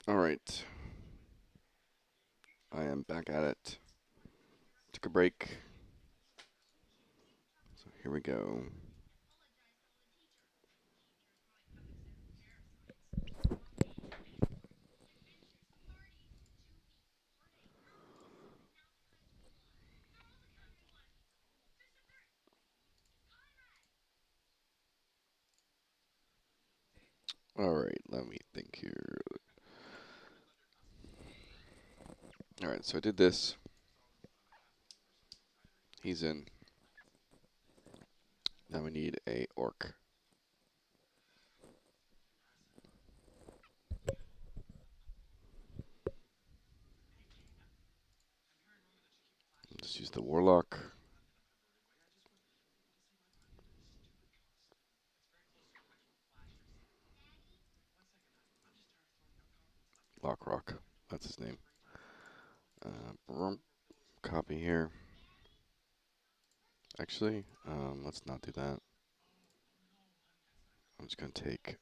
All right, I am back at it. Took a break, so here we go. All right, let me think here. All right, so I did this. He's in. Now we need a orc. Just use the warlock. Lockrock, that's his name. Copy here. Actually, let's not do that. I'm just gonna take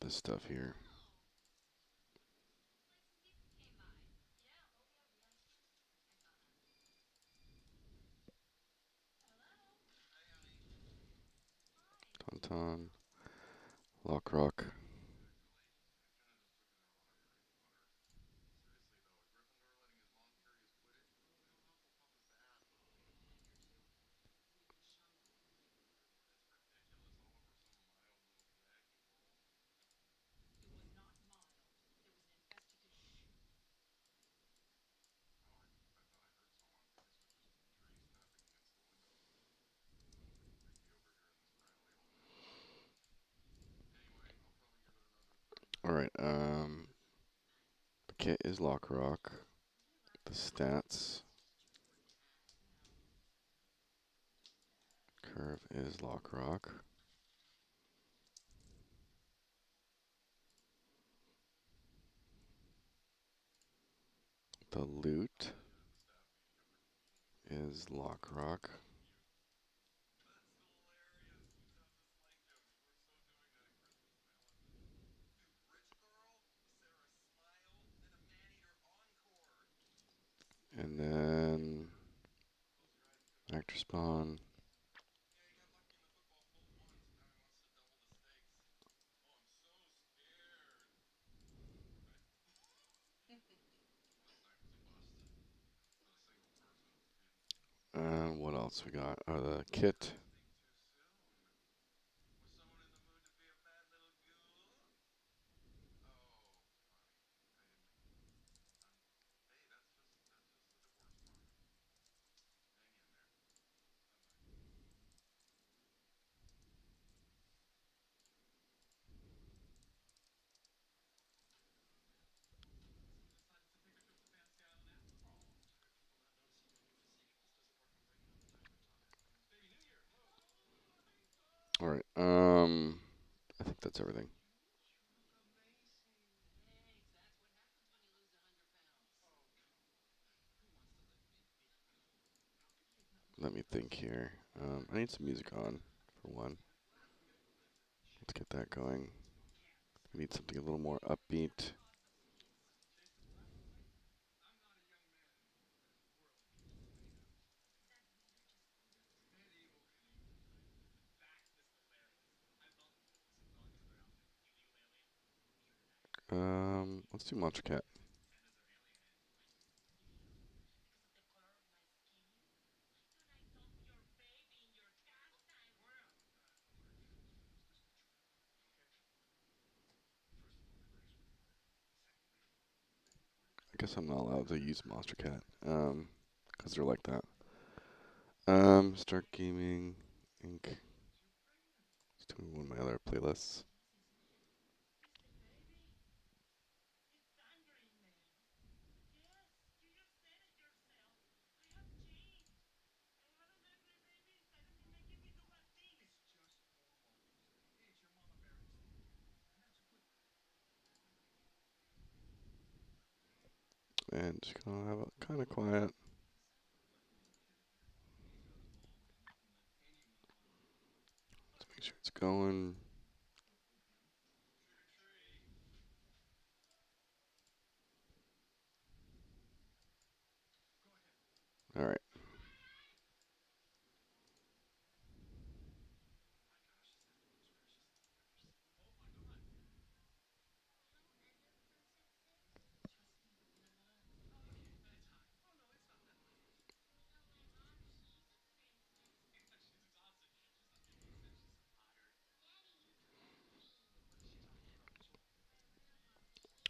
this stuff here. Tauntaun, Lockrock. All right. The kit is Lockrock. The stats. Curve is Lockrock. The loot is Lockrock. And then actor spawn. And what else we got? Oh, the kit. All right. I think that's everything. Let me think here. I need some music on for one. Let's get that going. We need something a little more upbeat. Let's do Monster Cat. I guess I'm not allowed to use Monster Cat, because they're like that. Start Gaming Inc. Let's do one of my other playlists. And just gonna have it kind of quiet. going. All right.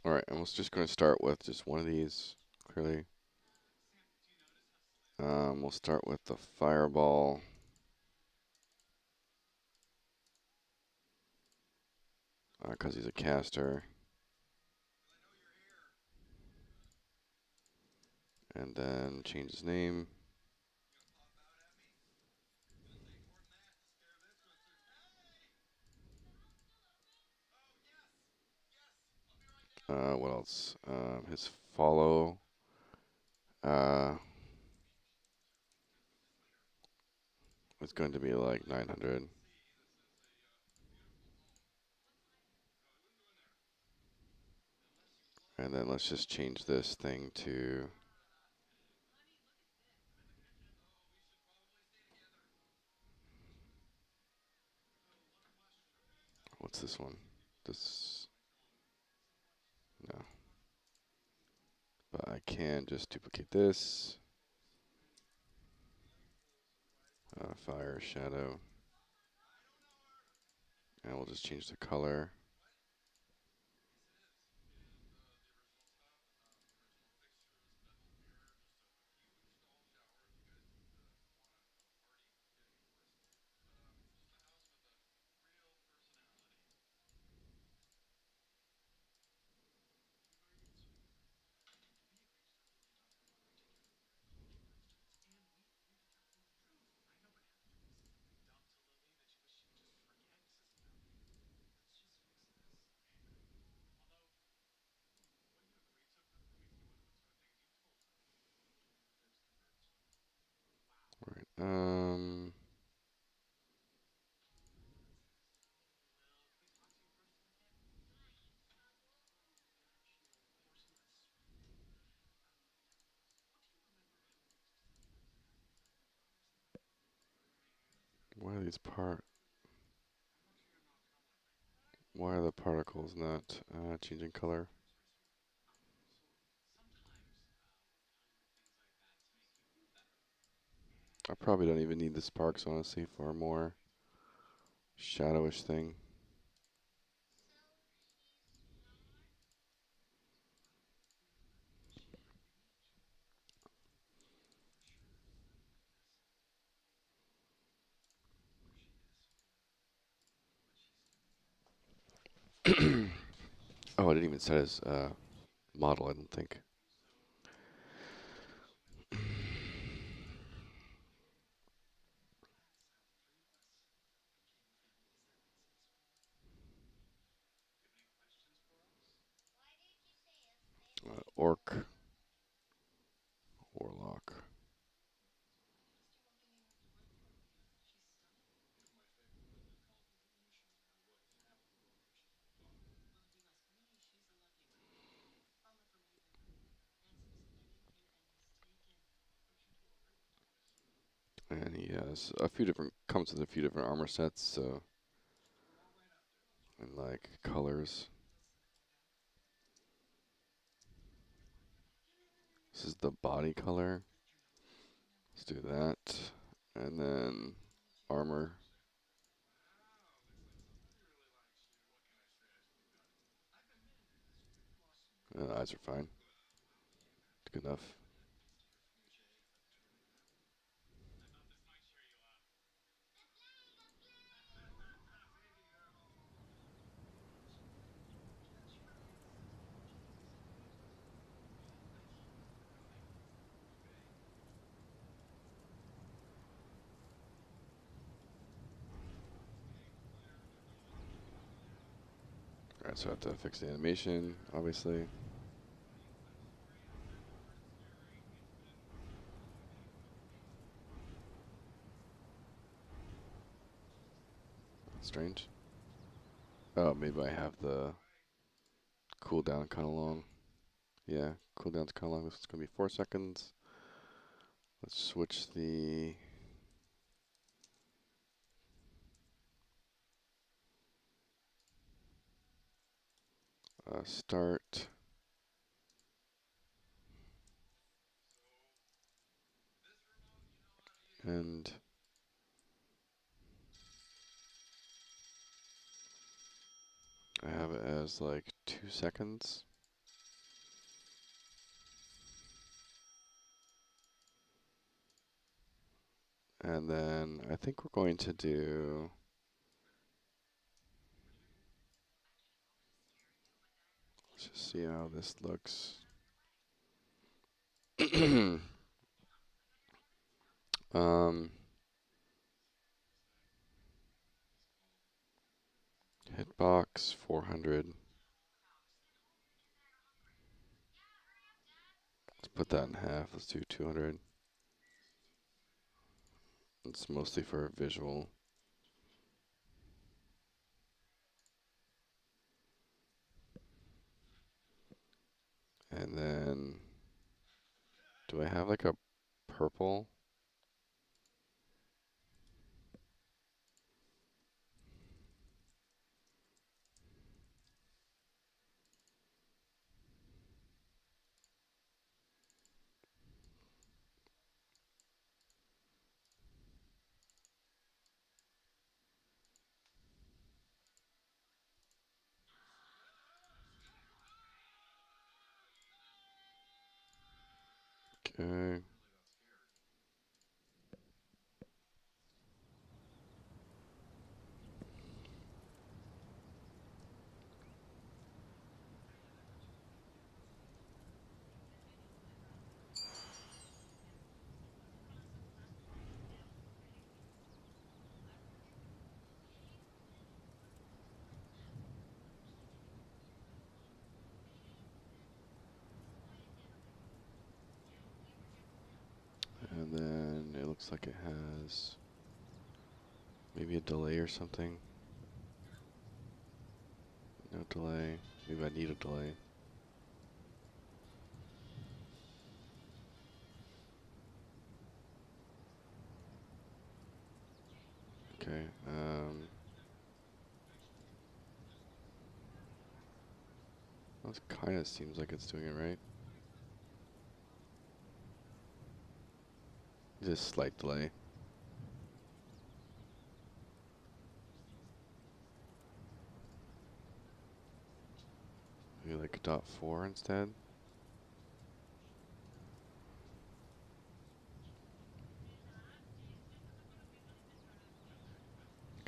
All right, and we're just going to start with just one of these, clearly. We'll start with the fireball. Because he's a caster. And then change his name. What else? His follow. It's going to be like 900. And then let's just change this thing to... What's this one? This... No. But I can just duplicate this. Fire, shadow. And we'll just change the color. All right. Why are these Why are the particles not changing color? I probably don't even need the sparks, honestly, for a more shadowish thing. Oh, I didn't even set his model, I don't think. Orc. Warlock. And he has a few different, comes with a few different armor sets, so, and like colors. This is the body color. Let's do that. And then armor. Eyes are fine. Good enough. Alright, so I have to fix the animation, obviously. strange. Oh, maybe I have the cooldown kind of long. Yeah, cooldown's kind of long. This is going to be 4 seconds. Let's switch the start. And I have it as like 2 seconds. And then I think we're going to do, let's just see how this looks. Hitbox 400. Let's put that in half. Let's do 200. It's mostly for visual. And then, do I have like a purple? Okay. And then it looks like it has maybe a delay or something. No delay. Maybe I need a delay. Okay. That kind of seems like it's doing it right. Just slight delay. Maybe like .4 instead.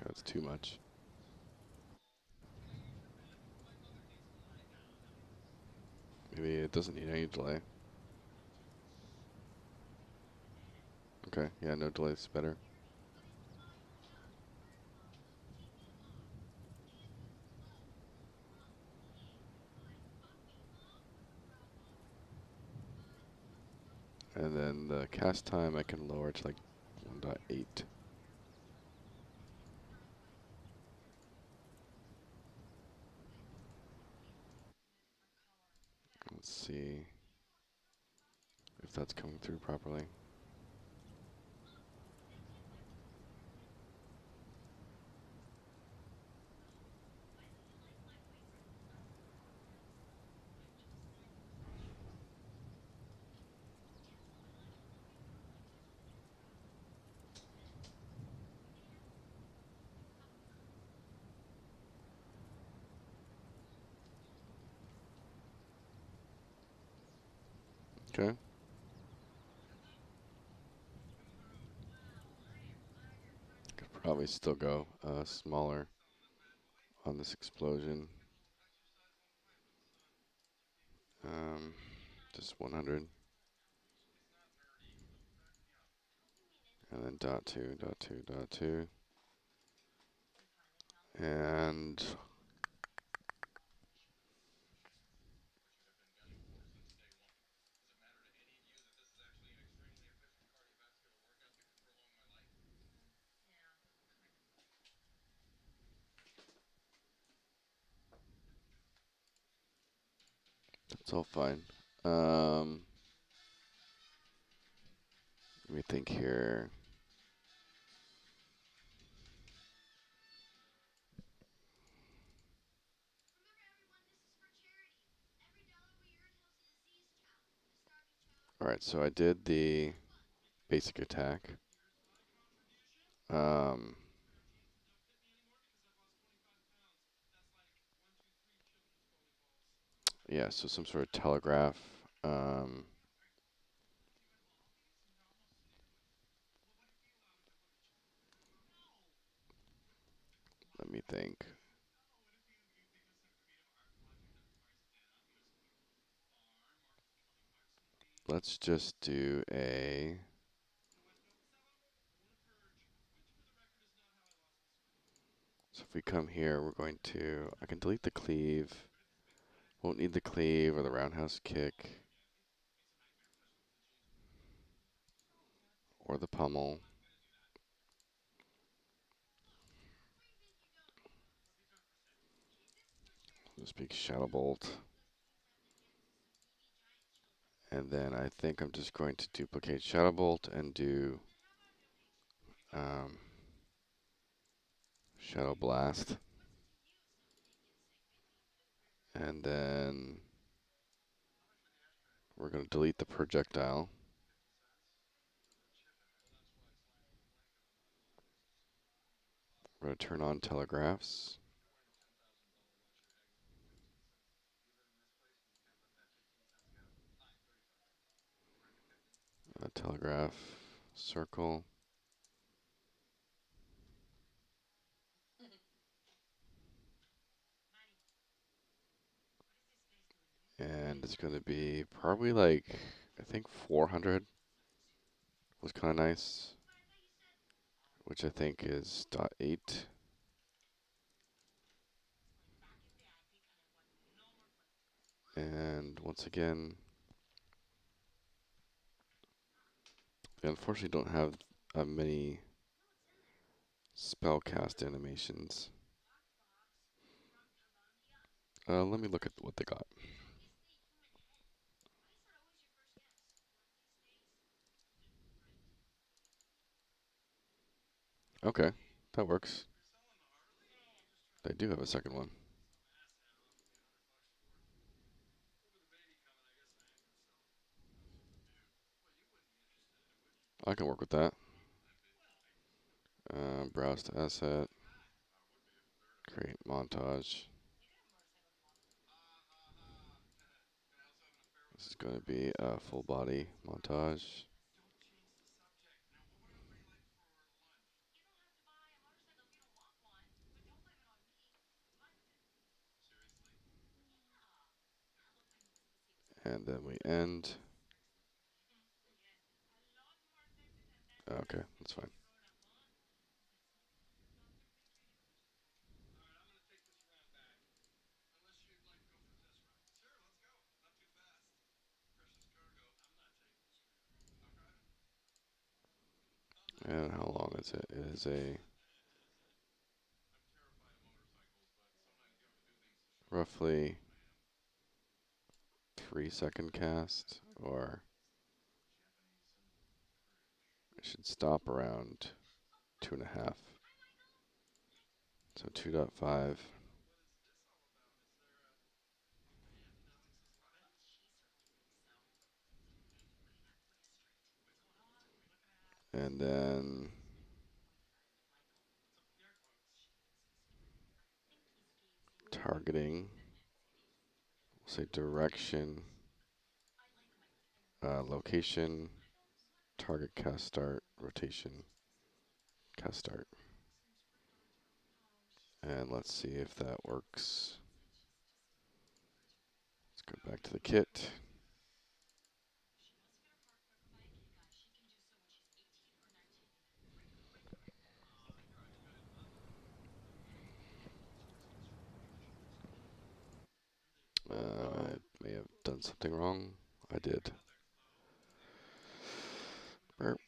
That's too much. Maybe it doesn't need any delay. Okay, yeah, no delay is better. And then the cast time I can lower to like 1.8. Let's see if that's coming through properly. Okay. Could probably still go smaller on this explosion. Just 100. And then .2, .2, .2. And It's all fine. Let me think here. All right, so I did the basic attack. Yeah, so some sort of telegraph. Let me think. Let's just do a... So if we come here, we're going to... I can delete the cleave. Won't need the cleave or the roundhouse kick. Or the pummel. This big Shadow Bolt. And then I think I'm just going to duplicate Shadow Bolt and do Shadow Blast. And then we're going to delete the projectile. We're going to turn on telegraphs. A telegraph circle. And it's going to be probably like, I think 400 was kind of nice, which I think is .8. And once again, I unfortunately don't have many spellcast animations. Let me look at what they got. Okay, that works. They do have a second one. I can work with that. Browse to asset. Create montage. This is going to be a full body montage. And then we end. Okay, that's fine. And how long is it? It is a roughly 3-second cast, or it should stop around 2.5. So 2.5. And then targeting, we'll say direction, location, target cast start, rotation, cast start. And let's see if that works. Let's go back to the kit. I may have done something wrong. I did. Burp.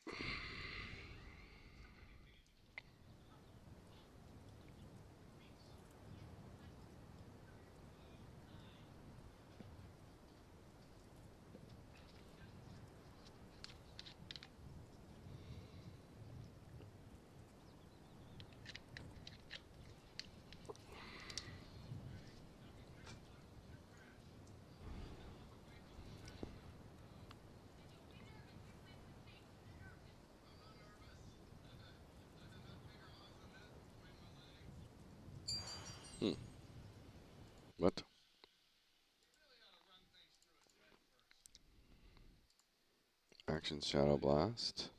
Action Shadow Blast.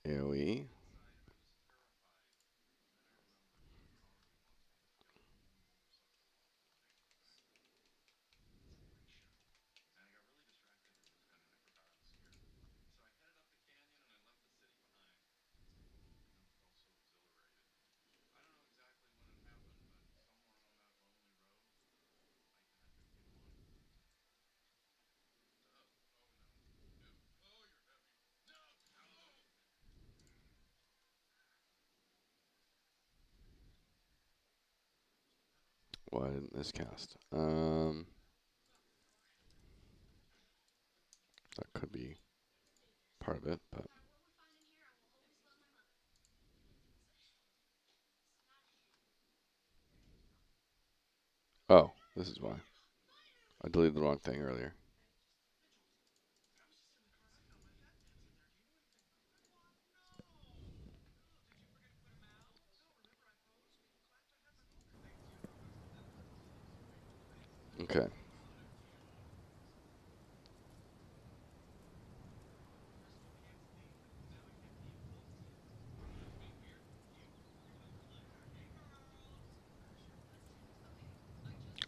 AoE. Why didn't this cast? That could be part of it, but oh, this is why. I deleted the wrong thing earlier. Okay.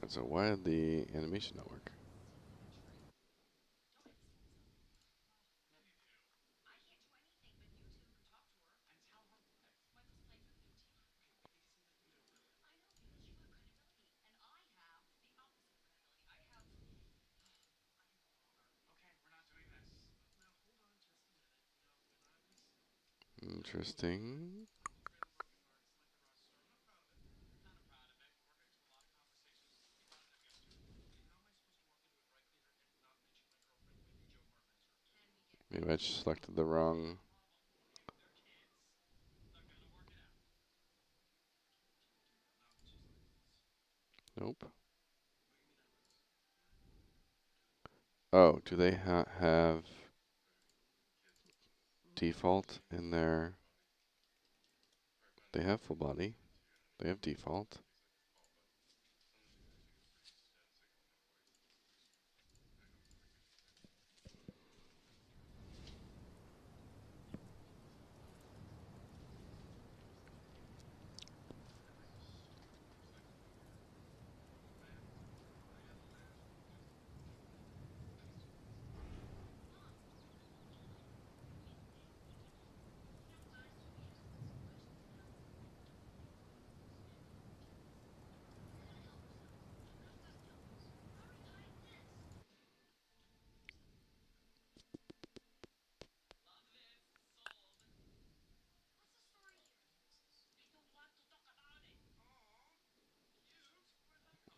So why did the animation not work? Interesting. Maybe I just selected the wrong. Nope. Oh, do they have default in their? They have full body. They have default.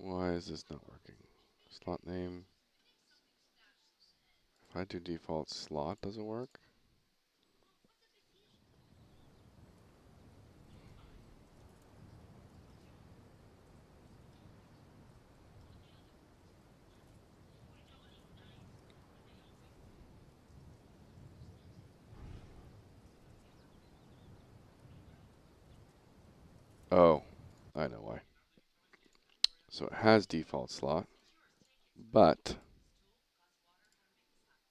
Why is this not working? Slot name. If I do default slot, doesn't work. Oh, I know why. So it has default slot, but,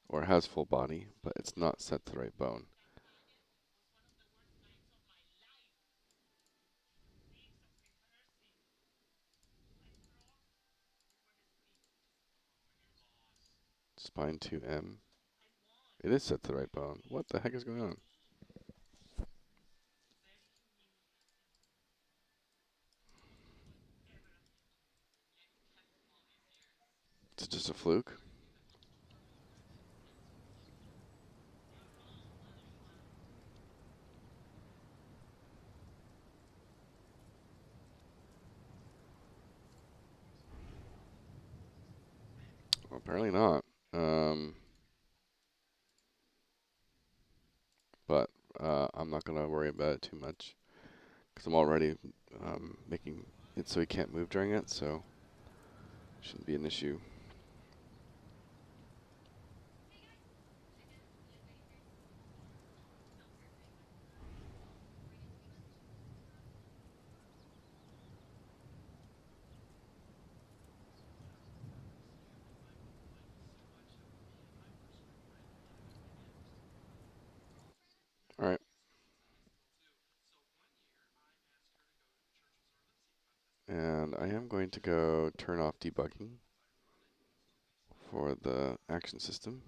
or it has full body, but it's not set to the right bone. Spine 2M. It is set to the right bone. What the heck is going on? Is it just a fluke? Well, apparently not. But I'm not going to worry about it too much because I'm already making it so he can't move during it, so shouldn't be an issue. And I am going to go turn off debugging for the action system.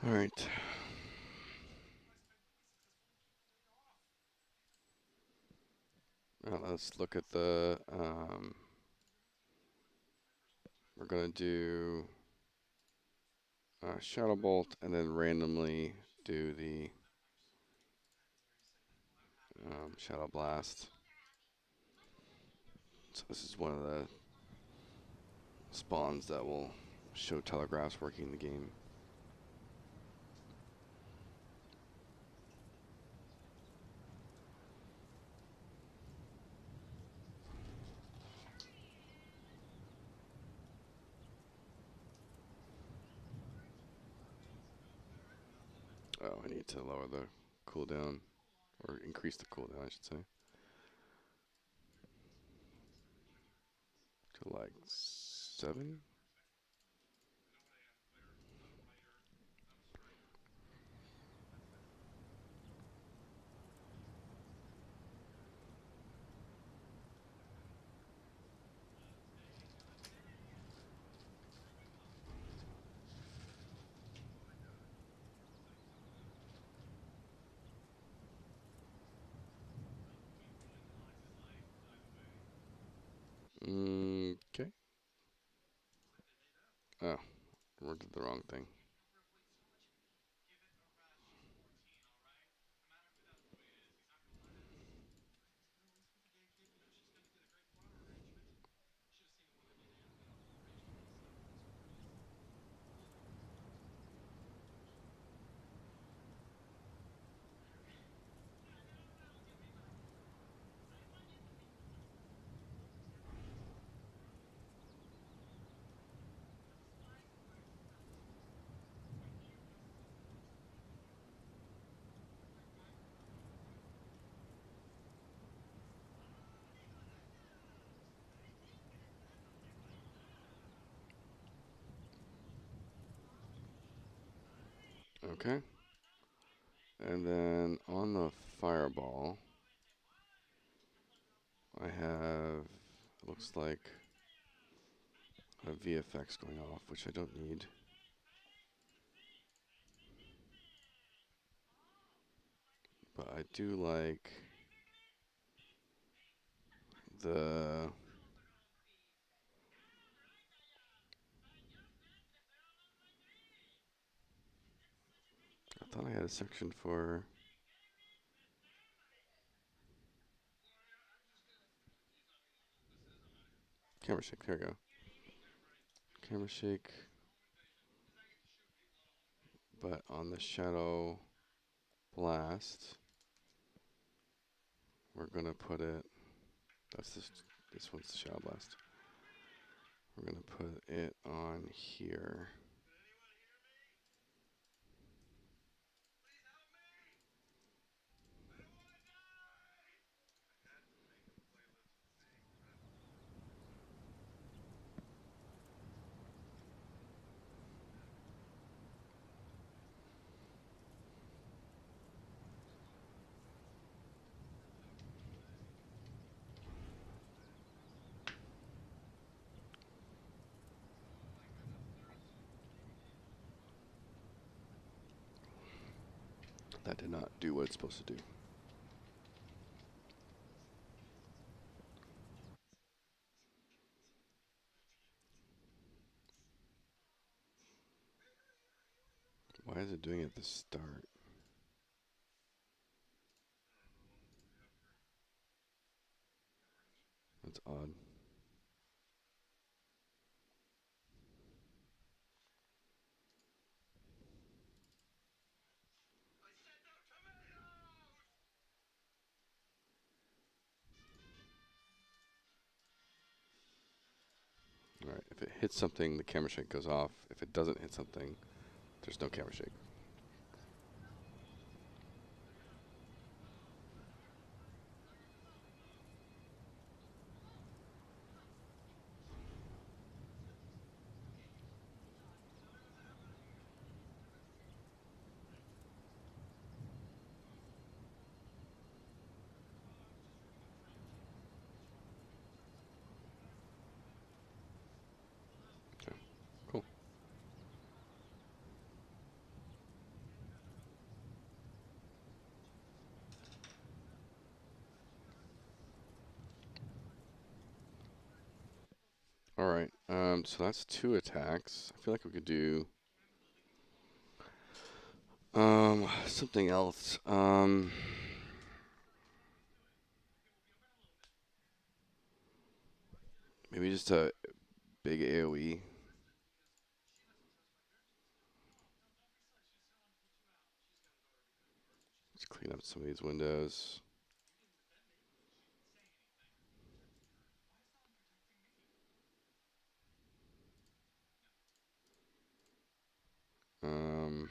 All right. Now let's look at the, we're going to do Shadow Bolt and then randomly do the Shadow Blast. So this is one of the spawns that will show telegraphs working in the game. Oh, I need to lower the cooldown, or increase the cooldown, I should say, to like 7? Okay. Oh, we did the wrong thing. Okay. And then on the fireball, I have, looks like a VFX going off, which I don't need. But I do like the I thought I had a section for camera shake. There we go. Camera shake. But on the shadow blast, we're gonna put it. That's this one's the shadow blast. We're gonna put it on here. That did not do what it's supposed to do. Why is it doing it at the start? That's odd. Alright, if it hits something, the camera shake goes off. If it doesn't hit something, there's no camera shake. Okay, cool. Alright, so that's 2 attacks. I feel like we could do something else. Maybe just a big AoE. Let's clean up some of these windows. Um,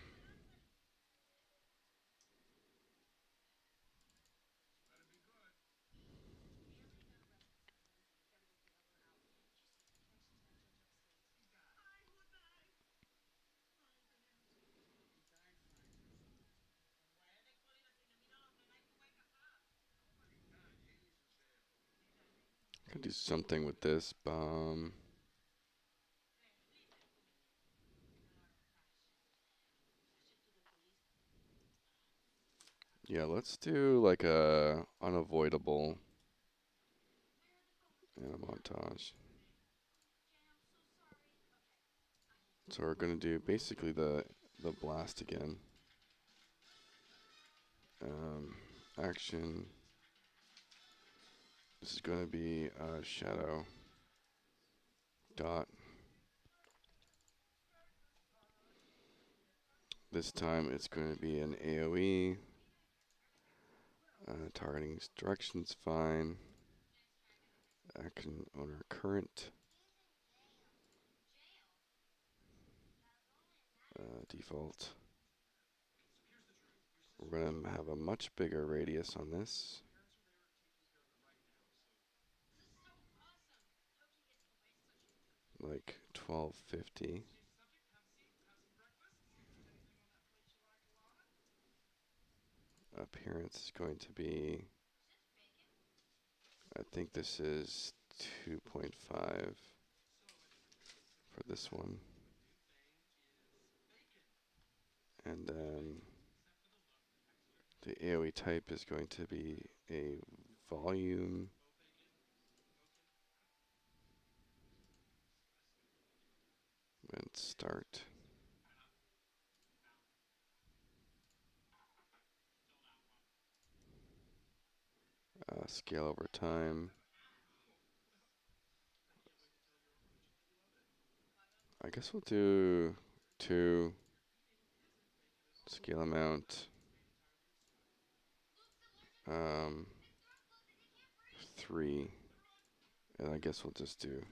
Could do something with this. Yeah, let's do like a unavoidable and a montage. So we're gonna do basically the blast again. Action. This is gonna be shadow dot. This time it's going to be an AoE. Targeting directions fine. Action owner current. Default. We're going to have a much bigger radius on this. Like 1250. Appearance is going to be, I think this is 2.5 for this one. And then the AoE type is going to be a volume. And start. Scale over time. I guess we'll do 2. Scale amount. 3. And I guess we'll just do.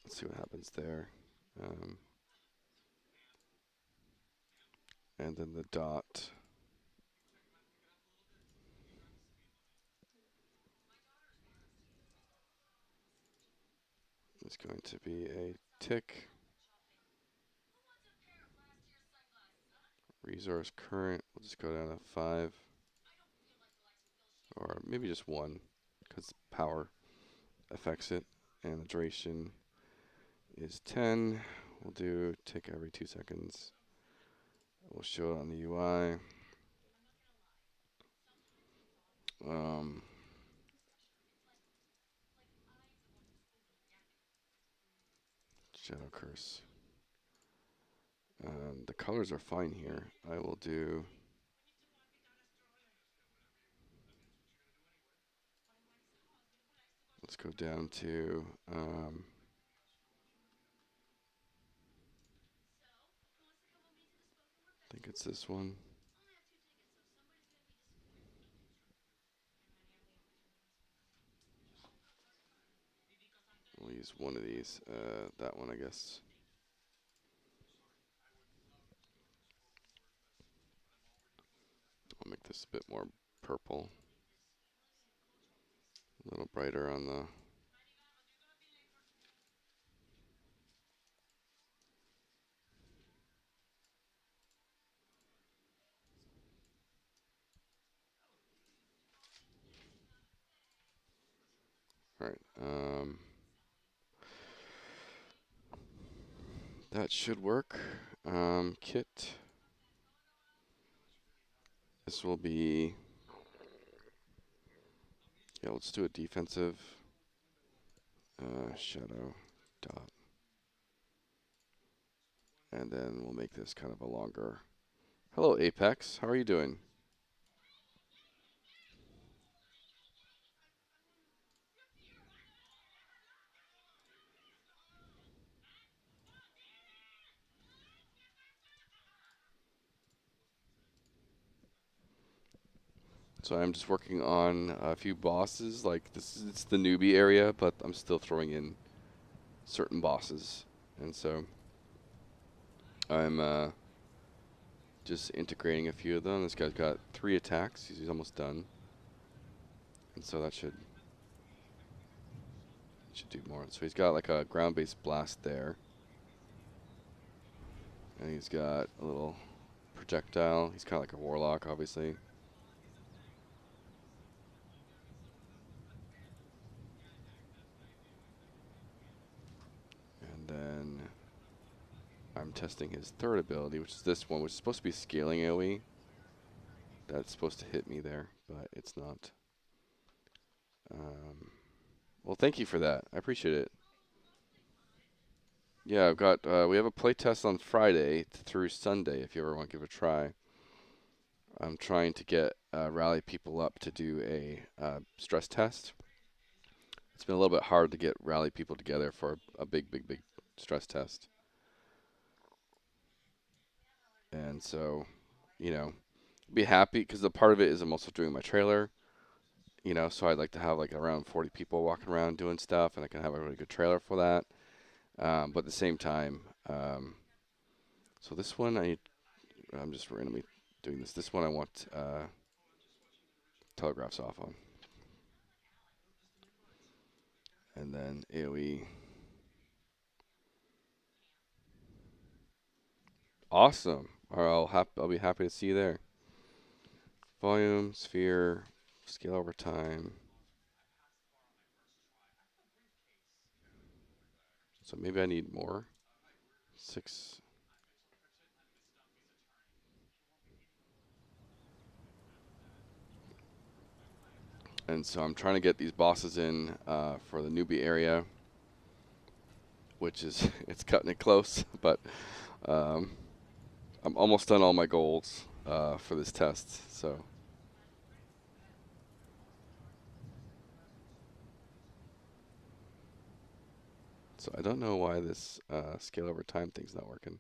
Let's see what happens there. And then the dot. Is going to be a tick. Resource current, we'll just go down to 5. Or maybe just 1, because power affects it. And the duration is 10. We'll do tick every 2 seconds. We'll show it on the UI. Shadow curse. The colors are fine here. I will do. Let's go down to. I think it's this one. We'll use one of these. That one, I guess. I'll make this a bit more purple. A little brighter on the. All right. That should work. Kit. This will be. Yeah, let's do a defensive. Shadow dot. And then we'll make this kind of a longer. Hello, Apex. How are you doing? So I'm just working on a few bosses. Like this is it's the newbie area, but I'm still throwing in certain bosses, and so I'm just integrating a few of them. This guy's got 3 attacks. He's almost done, and so that should do more. So he's got like a ground-based blast there, and he's got a little projectile. He's kind of like a warlock, obviously. I'm testing his third ability, which is this one, which is supposed to be scaling AoE. That's supposed to hit me there, but it's not. Well, thank you for that. I appreciate it. Yeah, I've got. We have a playtest on Friday through Sunday. If you ever want to give it a try, I'm trying to get rally people up to do a stress test. It's been a little bit hard to get rally people together for a big stress test. And so, be happy because the part of it is I'm also doing my trailer. So I'd like to have like around 40 people walking around doing stuff, and I can have a really good trailer for that. But at the same time, so this one I'm just randomly doing this. This one I want telegraphs off on, and then AOE. Awesome. I'll be happy to see you there. Volume, sphere, scale over time. So maybe I need more. 6. And so I'm trying to get these bosses in for the newbie area, which is it's cutting it close, but I'm almost done all my goals for this test. So I don't know why this scale over time thing's not working.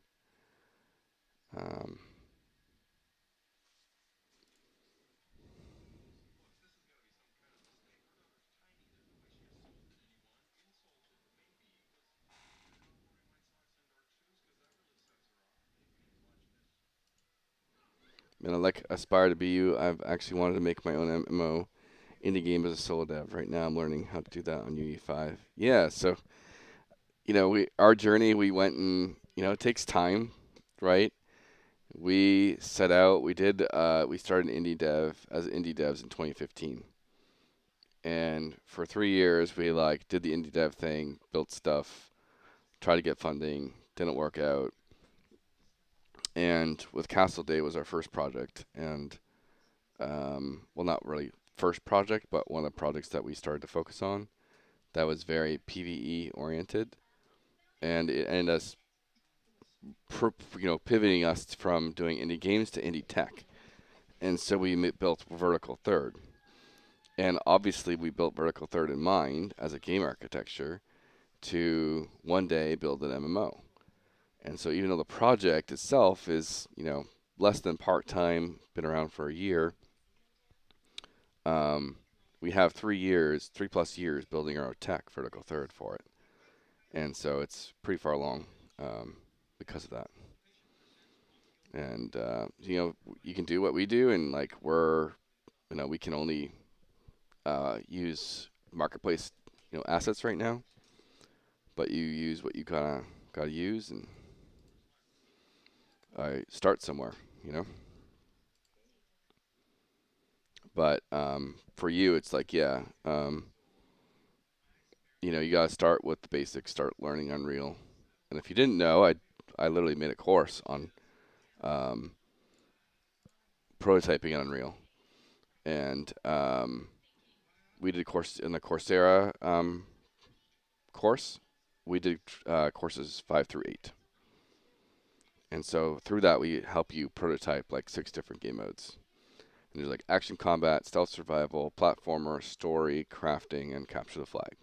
And I like Aspire to Be You. I've actually wanted to make my own MMO indie game as a solo dev. Right now I'm learning how to do that on Unity 5. Yeah, so our journey, we went and it takes time, right? We set out, we started indie dev as indie devs in 2015. And for 3 years we did the indie dev thing, built stuff, tried to get funding, didn't work out. And with Castle Day was our first project, and well, not really first project, but one of the projects that we started to focus on that was very PvE oriented, and it ended us pivoting us from doing indie games to indie tech. And so we built Vertical Third. And obviously we built Vertical Third in mind as a game architecture to one day build an MMO. And so even though the project itself is, less than part-time, been around for a year, we have 3+ years building our tech Vertical Third for it. And so it's pretty far along because of that. And, you can do what we do, and we can only use marketplace, assets right now. But you use what you gotta use, and start somewhere, But for you, it's you gotta start with the basics, start learning Unreal. And if you didn't know, I literally made a course on prototyping in Unreal, and we did a course in the Coursera course. We did courses 5 through 8. And so through that, we help you prototype 6 different game modes. And there's action combat, stealth survival, platformer, story, crafting, and capture the flag.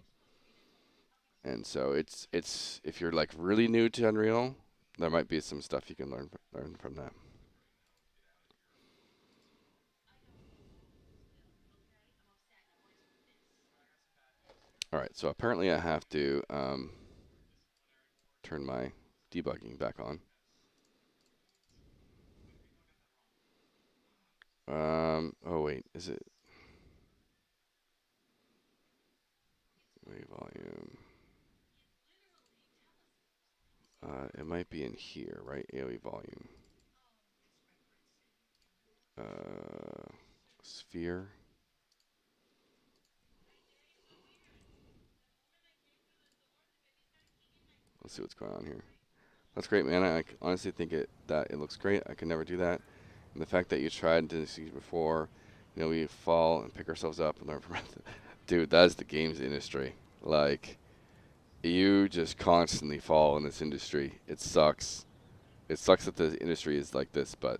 And so it's if you're really new to Unreal, there might be some stuff you can learn from that. All right, so apparently I have to turn my debugging back on. Oh wait, is it? Wait, volume. It might be in here, right? AOE volume. Sphere. Let's see what's going on here. That's great, man. I honestly think that it looks great. I could never do that. And the fact that you tried to succeed before, we fall and pick ourselves up and learn from it. Dude, that's the games industry. Like, you just constantly fall in this industry. It sucks. It sucks that the industry is like this, but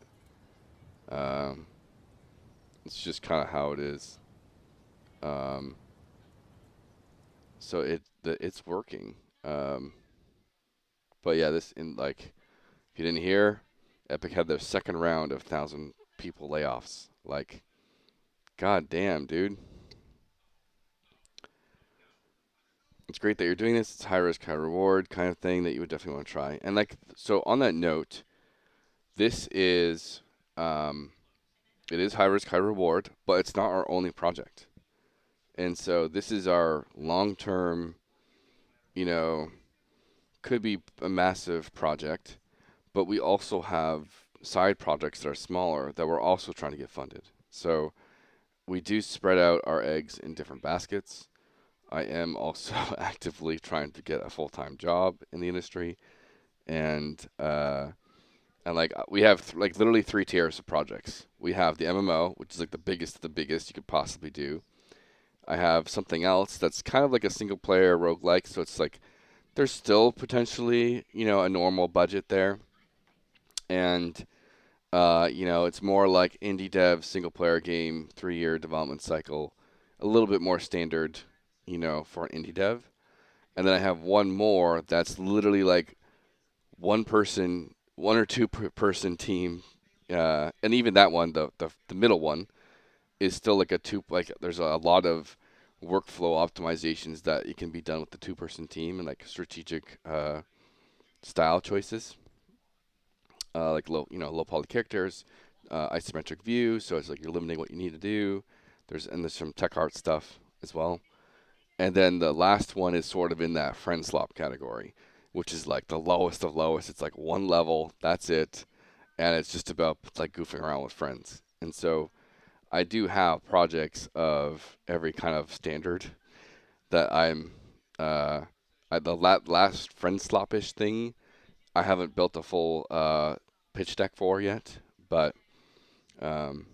um, it's just kind of how it is. Um, so it's working. Um, but yeah, if you didn't hear, Epic had their second round of 1,000 people layoffs. Like, god damn, dude. It's great that you're doing this. It's high risk, high reward kind of thing that you would definitely want to try. And so on that note, this is it is high risk, high reward, but it's not our only project. And so this is our long-term, you know, could be a massive project, but we also have side projects that are smaller that we're also trying to get funded. So we do spread out our eggs in different baskets. I am also actively trying to get a full-time job in the industry, and we have literally three tiers of projects. We have the MMO, which is like the biggest of the biggest you could possibly do. I have something else that's kind of like a single-player roguelike, so it's like there's still potentially a normal budget there, and it's more like indie dev single-player game, 3-year development cycle, a little bit more standard, for an indie dev. And then I have one more that's literally like one or two person team, and even that one, the middle one, is still like there's a lot of workflow optimizations that it can be done with the 2-person team and like strategic style choices, like low poly characters, isometric view, so it's like you're limiting what you need to do. There's some tech art stuff as well. And then the last one is sort of in that friend slop category, which is like the lowest of lowest. It's like one level, that's it, and it's just about like goofing around with friends. And so I do have projects of every kind of standard that the last friend slopish thing I haven't built a full pitch deck for yet, but um,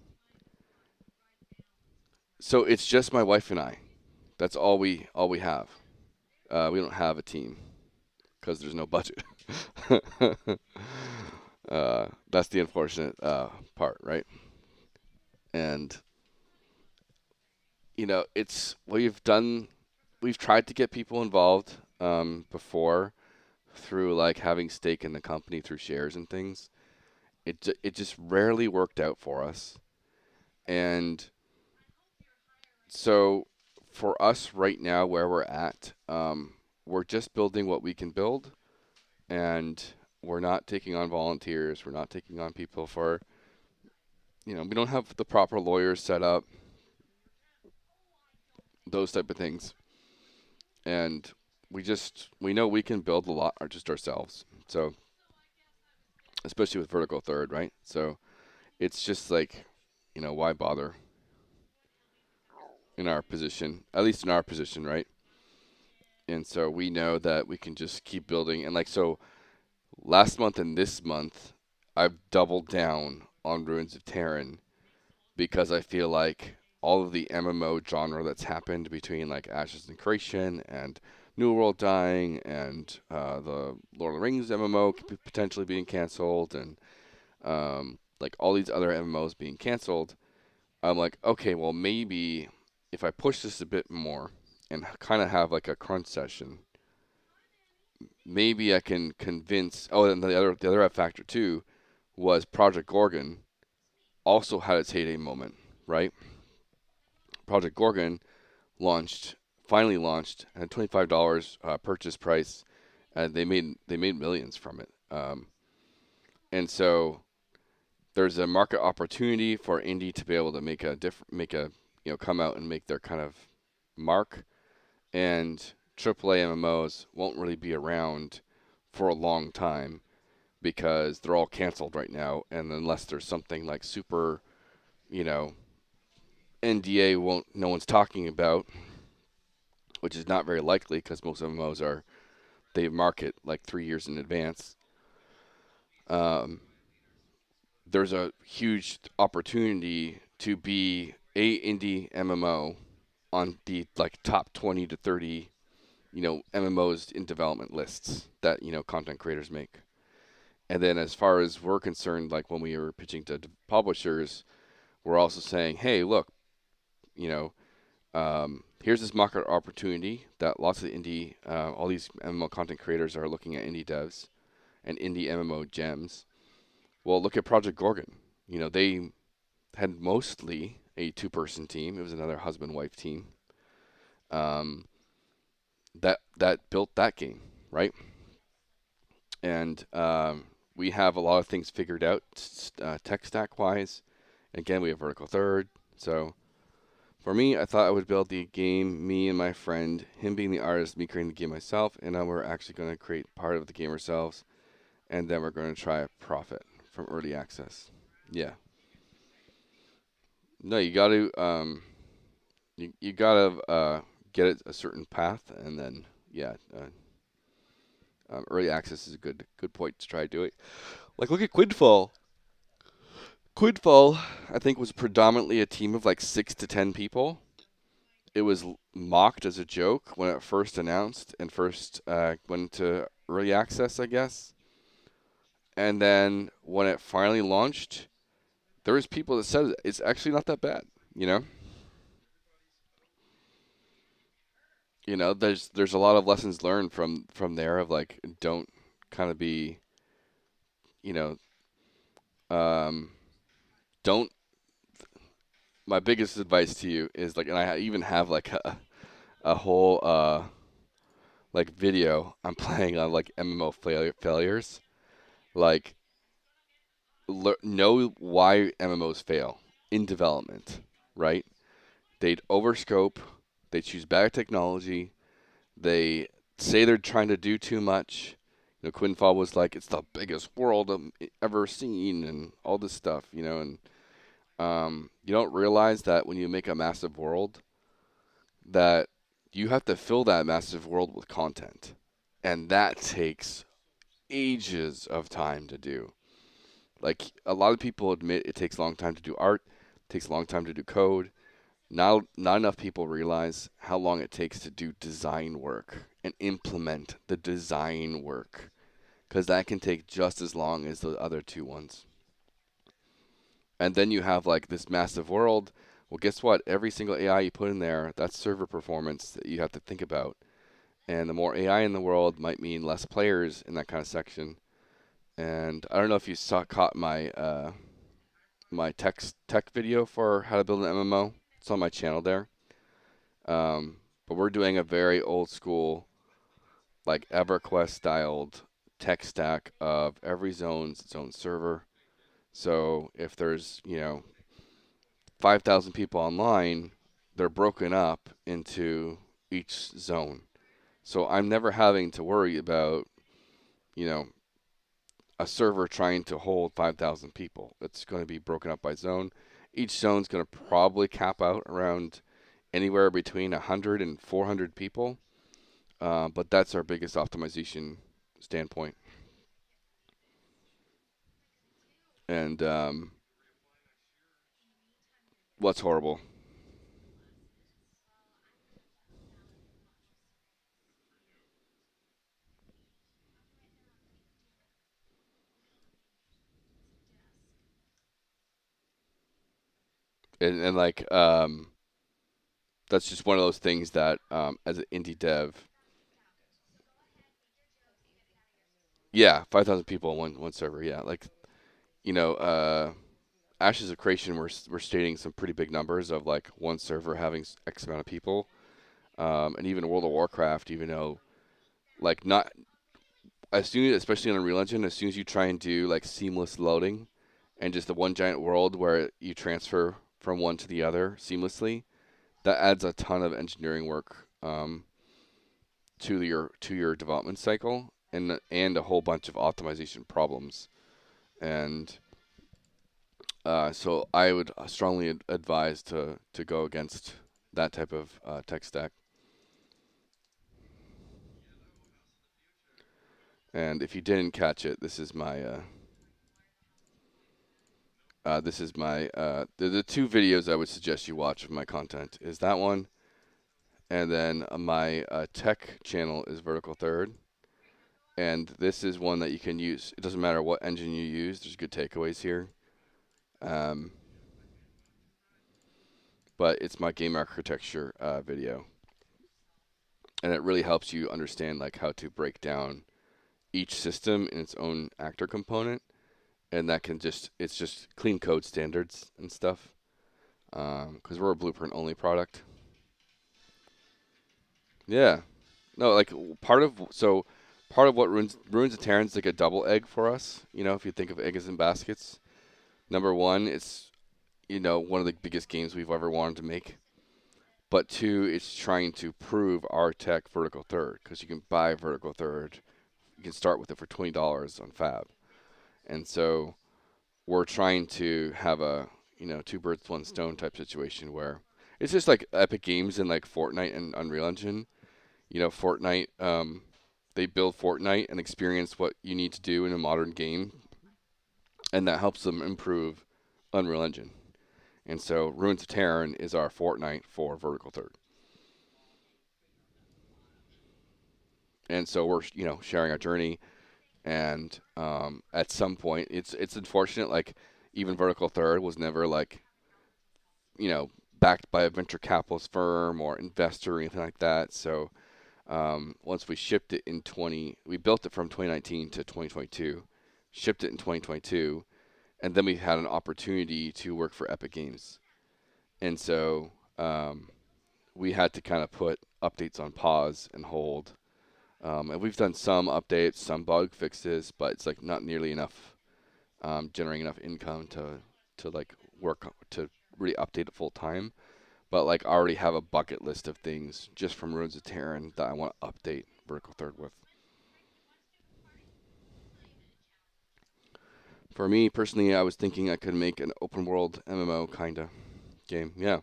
so it's just my wife and I. That's all we have. We don't have a team because there's no budget. That's the unfortunate part, right? And it's we've tried to get people involved before through like having stake in the company through shares and things. It just rarely worked out for us. And so for us right now, where we're at, we're just building what we can build, and we're not taking on volunteers. We're not taking on people for, we don't have the proper lawyers set up, those type of things. And we know we can build a lot just ourselves. So, especially with vertical third, right? So it's just like, why bother in our position, at least in our position, right? And so we know that we can just keep building. And so last month and this month, I've doubled down on Ruins of Tearyn because I feel like all of the MMO genre that's happened between like Ashes and Creation and New World dying and the Lord of the Rings MMO potentially being canceled and like all these other MMOs being canceled, I'm like, okay, well maybe if I push this a bit more and kind of have like a crunch session, maybe I can convince. Oh, and the other factor too was Project Gorgon also had its heyday moment, right? Project Gorgon finally launched, had $25 purchase price, and they made millions from it. And so there's a market opportunity for indie to be able to come out and make their kind of mark, and AAA MMOs won't really be around for a long time because they're all canceled right now, and unless there's something like super, NDA no one's talking about, which is not very likely because most MMOs they market like 3 years in advance. um, there's a huge opportunity to be a indie MMO on the like top 20 to 30, MMOs in development lists that, content creators make. And then as far as we're concerned, like when we were pitching to publishers, we're also saying, hey, look, you know, here's this market opportunity that lots of all these MMO content creators are looking at indie devs and indie MMO gems. Well, look at Project Gorgon. They had mostly a two-person team. It was another husband-wife team um, that built that game, right? And we have a lot of things figured out tech stack wise. Again, we have vertical third. So for me, I thought I would build the game, me and my friend, him being the artist, me creating the game myself, and then we're actually going to create part of the game ourselves, and then we're going to try to profit from early access. Yeah. No, you got to you got to get it a certain path, and then yeah, early access is a good point to try to do it. Like look at Quidfall. Quidfall, I think, was predominantly a team of like 6 to 10 people. It was mocked as a joke when it first announced and first went to early access, I guess. And then when it finally launched, there was people that said it's actually not that bad. You know, there's a lot of lessons learned from there of like don't kind of be, you know, um, don't. My biggest advice to you is like, and I even have like a whole like video I'm playing on like MMO failures. Like know why MMOs fail in development, right? They'd overscope, they choose bad technology, they say they're trying to do too much. Quinfall was like it's the biggest world I've ever seen and all this stuff, and you don't realize that when you make a massive world that you have to fill that massive world with content. And that takes ages of time to do. Like a lot of people admit it takes a long time to do art, it takes a long time to do code. Not enough people realize how long it takes to do design work and implement the design work because that can take just as long as the other two ones. And then you have like this massive world. Well, guess what? Every single AI you put in there, that's server performance that you have to think about. And the more AI in the world might mean less players in that kind of section. And I don't know if you caught my tech video for how to build an MMO. It's on my channel there. But we're doing a very old school, like EverQuest styled tech stack of every zone's its own server. So if there's 5,000 people online, they're broken up into each zone. So I'm never having to worry about you know a server trying to hold 5,000 people. It's going to be broken up by zone. Each zone's going to probably cap out around anywhere between 100 and 400 people. But that's our biggest optimization standpoint. And what's horrible? And like that's just one of those things that as an indie dev, yeah, 5,000 people on one server, yeah, like you know, Ashes of Creation, we're stating some pretty big numbers of like one server having X amount of people, and even World of Warcraft, even though like not as soon, especially on Unreal Engine, as soon as you try and do like seamless loading, and just the one giant world where you transfer from one to the other seamlessly, that adds a ton of engineering work to your development cycle, and a whole bunch of optimization problems. And so I would strongly advise to go against that type of tech stack. And if you didn't catch it, this is my This is my the two videos I would suggest you watch of my content is that one, and then my tech channel is Vertical Third, and this is one that you can use. It doesn't matter what engine you use. There's good takeaways here, um, but it's my game architecture video, and it really helps you understand like how to break down each system in its own actor component, and that can it's just clean code standards and stuff. Because we're a blueprint only product. Yeah. No, like part of what Ruins of Tearyn is like a double egg for us. You know, if you think of eggs in baskets. Number one, it's one of the biggest games we've ever wanted to make. But two, it's trying to prove our tech vertical third because you can buy vertical third. You can start with it for $20 on Fab, and so we're trying to have a two birds one stone type situation where it's just like Epic Games and like Fortnite and Unreal Engine. Fortnite, they build Fortnite and experience what you need to do in a modern game, and that helps them improve Unreal Engine. And so Ruins of Tearyn is our Fortnite for vertical third. And so we're sharing our journey, and at some point it's unfortunate, like even vertical third was never like backed by a venture capitalist firm or investor or anything like that. So once we shipped it we built it from 2019 to 2022, shipped it in 2022, and then we had an opportunity to work for Epic Games. And so we had to kind of put updates on pause and hold. And we've done some updates, some bug fixes, but it's like not nearly enough, generating enough income to like work to really update it full time. But like I already have a bucket list of things just from Ruins of Tearyn that I want to update Vertical Third with. For me personally, I was thinking I could make an open world MMO kinda game. Yeah.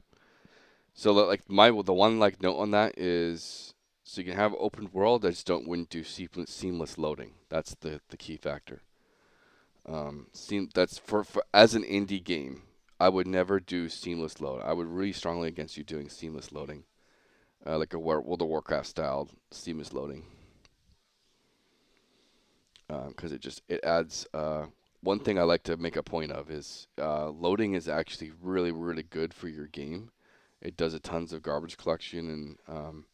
So like the one like note on that is so you can have open world. I just wouldn't do seamless loading. That's the key factor. That's for as an indie game, I would never do seamless load. I would really strongly against you doing seamless loading, like a World of Warcraft style seamless loading, because it adds. One thing I like to make a point of is loading is actually really really good for your game. It does a tons of garbage collection, and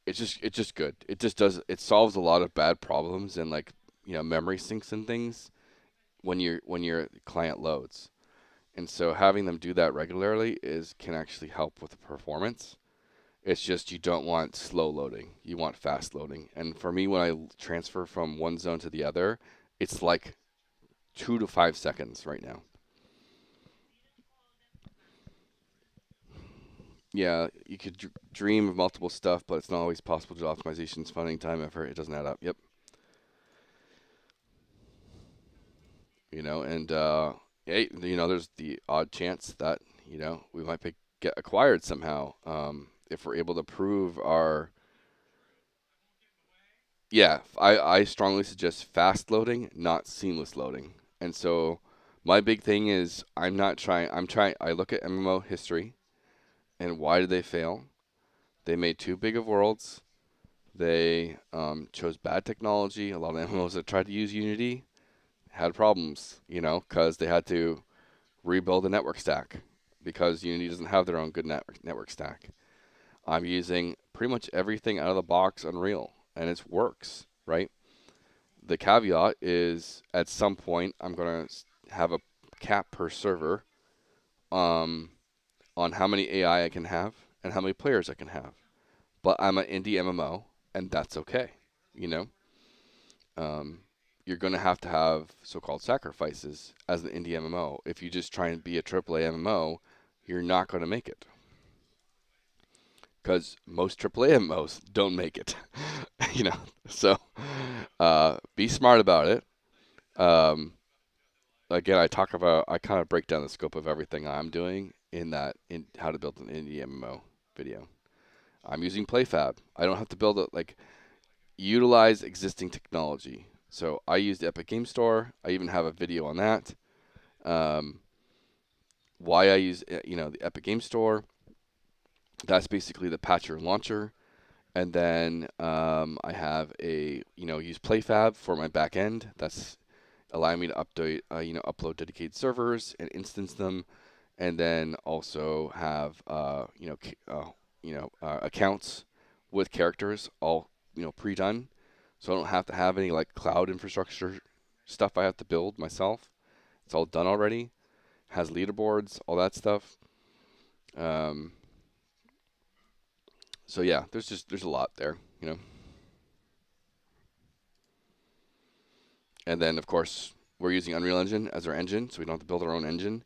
it's just good. It solves a lot of bad problems and like memory sinks and things when your client loads. And so having them do that regularly can actually help with the performance. It's just you don't want slow loading. You want fast loading. And for me, when I transfer from one zone to the other, it's like 2 to 5 seconds right now. Yeah, you could dream of multiple stuff, but it's not always possible to do optimizations, funding, time, effort. It doesn't add up. Yep. And hey, there's the odd chance that we might get acquired somehow if we're able to prove our. Yeah, I strongly suggest fast loading, not seamless loading. And so my big thing is I look at MMO history and why did they fail? They made too big of worlds. They chose bad technology. A lot of MMOs that tried to use Unity had problems, because they had to rebuild the network stack because Unity doesn't have their own good network stack. I'm using pretty much everything out of the box Unreal, and it works, right? The caveat is at some point I'm going to have a cap per server on how many AI I can have and how many players I can have. But I'm an indie MMO, and that's okay, you know? You're going to have so-called sacrifices as an indie MMO. If you just try and be a AAA MMO, you're not going to make it. Because most AAA MMOs don't make it, So be smart about it. Again, I kind of break down the scope of everything I'm doing in how to build an indie MMO video. I'm using PlayFab. I don't have to build it, utilize existing technology. So I use the Epic Game Store. I even have a video on that. Why I use the Epic Game Store. That's basically the patcher and launcher. And then I have use PlayFab for my back end. That's allowing me to upload dedicated servers and instance them, and then also have accounts with characters all pre-done, so I don't have to have any like cloud infrastructure stuff I have to build myself. It's all done already. Has leaderboards, all that stuff. So yeah, there's a lot there, And then of course we're using Unreal Engine as our engine, so we don't have to build our own engine.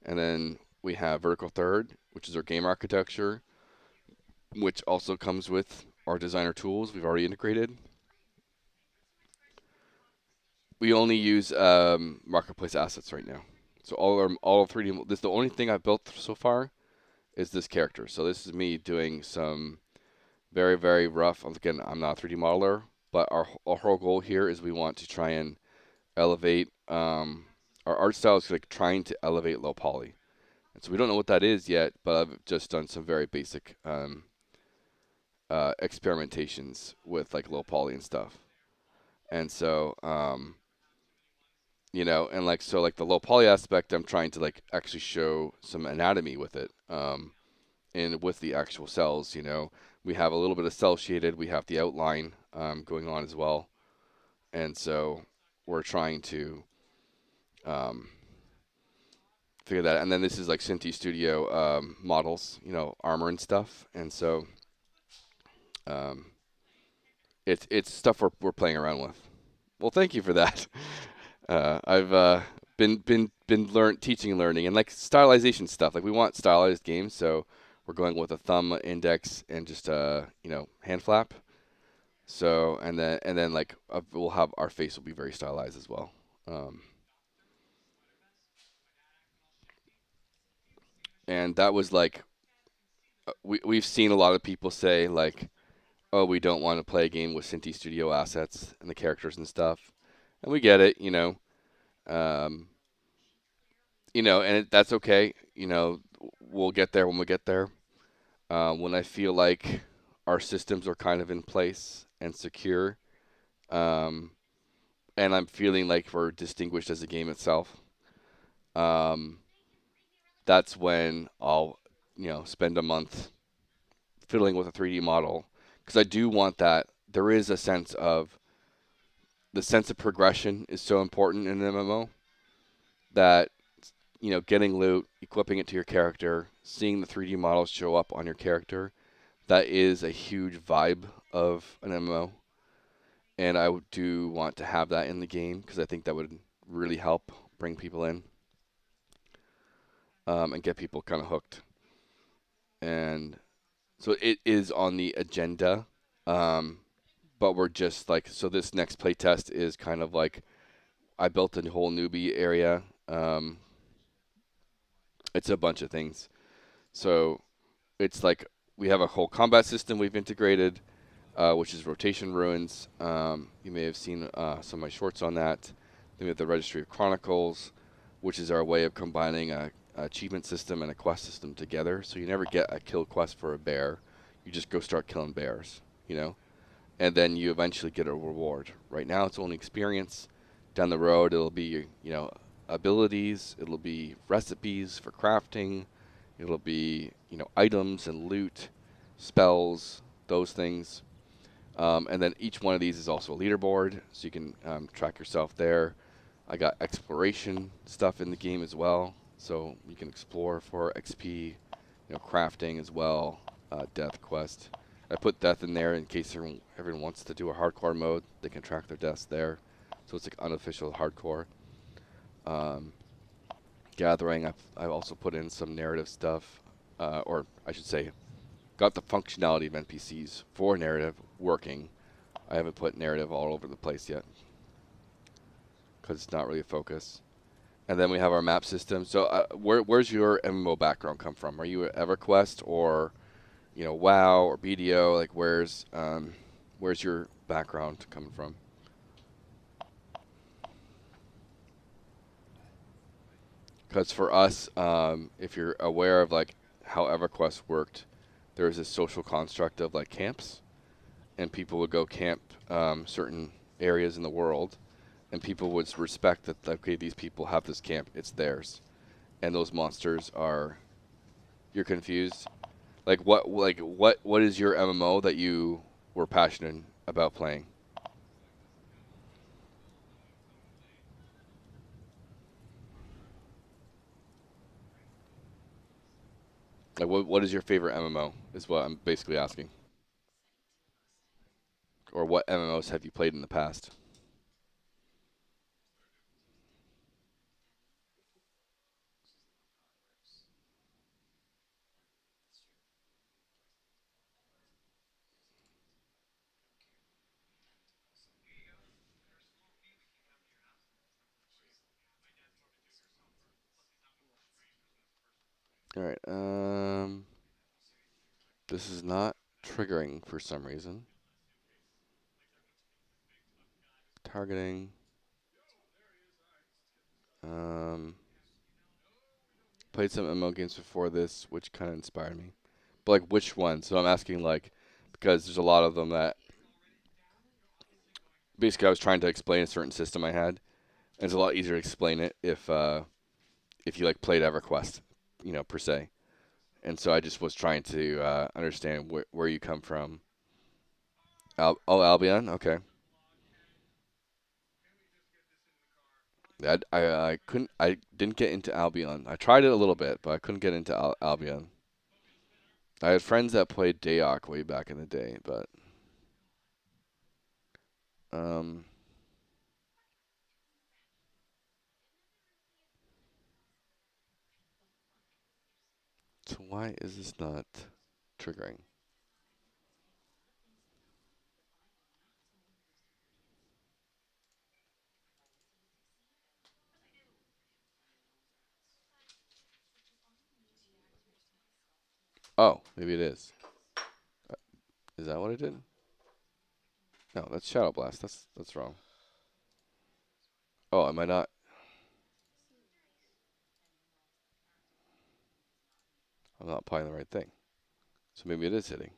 And then we have Vertical Third, which is our game architecture, which also comes with our designer tools we've already integrated. We only use marketplace assets right now. So all 3D. This is the only thing I've built so far is this character. So this is me doing some very, very rough. Again, I'm not a 3D modeler, but our whole goal here is we want to try and elevate. Our art style is like trying to elevate low poly. And so we don't know what that is yet, but I've just done some very basic experimentations with like low poly and stuff. And so, and like the low poly aspect, I'm trying to like actually show some anatomy with it. And with the actual cells, we have a little bit of cell shaded, we have the outline going on as well. And so we're trying to figure that out. And then this is like Cinti Studio models, armor and stuff. And so it's stuff we're playing around with. Well, thank you for that. I've been teaching and learning, and like stylization stuff. Like we want stylized games, so we're going with a thumb index and just hand flap. So and then like we'll have our face will be very stylized as well. And that was like we've seen a lot of people say like, oh, we don't want to play a game with Cinti Studio assets and the characters and stuff, and we get it, and that's okay. We'll get there when we get there. When I feel like our systems are kind of in place and secure, and I'm feeling like we're distinguished as a game itself, that's when I'll, spend a month fiddling with a 3D model, because I do want that. There is a sense of progression is so important in an MMO that getting loot, equipping it to your character, seeing the 3D models show up on your character, that is a huge vibe of an MMO. And I do want to have that in the game because I think that would really help bring people in and get people kind of hooked. And so it is on the agenda, but we're just like, so this next playtest is kind of like, I built a whole newbie area. It's a bunch of things. So it's like we have a whole combat system we've integrated, which is rotation ruins. You may have seen some of my shorts on that. Then we have the Registry of Chronicles, which is our way of combining a achievement system and a quest system together. So you never get a kill quest for a bear. You just go start killing bears, and then you eventually get a reward. Right now it's only experience. Down the road it'll be, abilities, it'll be recipes for crafting, it'll be, items and loot, spells, those things. And then each one of these is also a leaderboard, so you can track yourself there. I got exploration stuff in the game as well, so you can explore for XP, crafting as well, death quest. I put death in there in case everyone wants to do a hardcore mode. They can track their deaths there, so it's like unofficial hardcore. Gathering, I've also put in some narrative stuff, or I should say, got the functionality of NPCs for narrative working. I haven't put narrative all over the place yet because it's not really a focus. And then we have our map system. So where's your MMO background come from? Are you at EverQuest or WoW or BDO? Like where's your background coming from? Because for us, if you're aware of like how EverQuest worked, there's this social construct of like camps, and people would go camp certain areas in the world, and people would respect that. Okay, these people have this camp; it's theirs, and those monsters are. You're confused. What is your MMO that you were passionate about playing? Like what is your favorite MMO? Is what I'm basically asking. Or what MMOs have you played in the past? All right. This is not triggering for some reason. Targeting. Um, Played some MMO games before this, which kind of inspired me. But like, which one? So I'm asking like, because there's a lot of them that basically I was trying to explain a certain system I had, and it's a lot easier to explain it if you like played EverQuest, per se. And so I just was trying to understand where you come from. Albion, okay. I couldn't I didn't get into Albion. I tried it a little bit, but I couldn't get into Albion. I had friends that played Dayak way back in the day, but um, so why is this not triggering? Oh, maybe it is. Uh, Is that what I did? No, that's Shadow Blast. That's wrong. Oh, am I not? I'm not applying the right thing. So maybe it is hitting.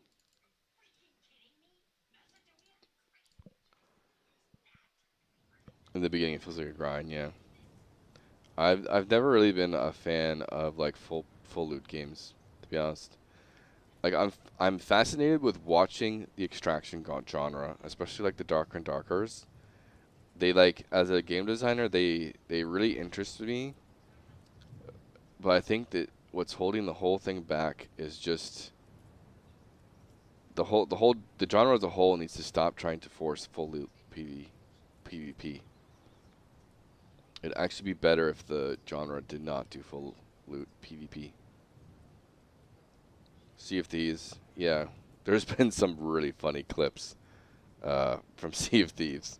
In the beginning, it feels like a grind. Yeah. I've never really been a fan of like full loot games, to be honest. Like I'm fascinated with watching the extraction genre, especially like the darker and darkers. They like as a game designer, they really interest me, but I think that what's holding the whole thing back is just the genre as a whole needs to stop trying to force full loot PvP. It'd actually be better if the genre did not do full loot PvP. Sea of Thieves, yeah. There's been some really funny clips from Sea of Thieves.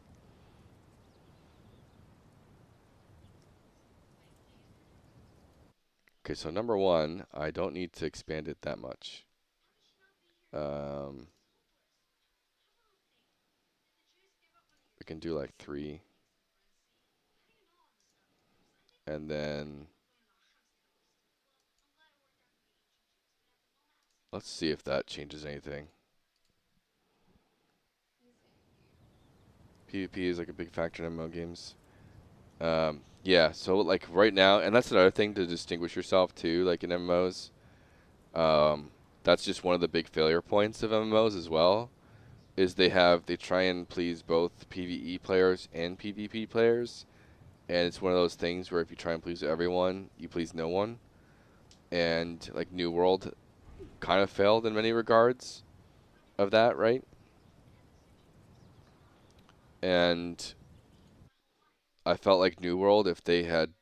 Okay, so number one, I don't need to expand it that much. Um, we can do like three, and then let's see if that changes anything. PvP is like a big factor in MMO games. Yeah, so like right now, and that's another thing to distinguish yourself too, like in MMOs. That's just one of the big failure points of MMOs as well, is they try and please both PvE players and PvP players, and it's one of those things where if you try and please everyone, you please no one. And like New World kind of failed in many regards of that, right? And I felt like New World, if they had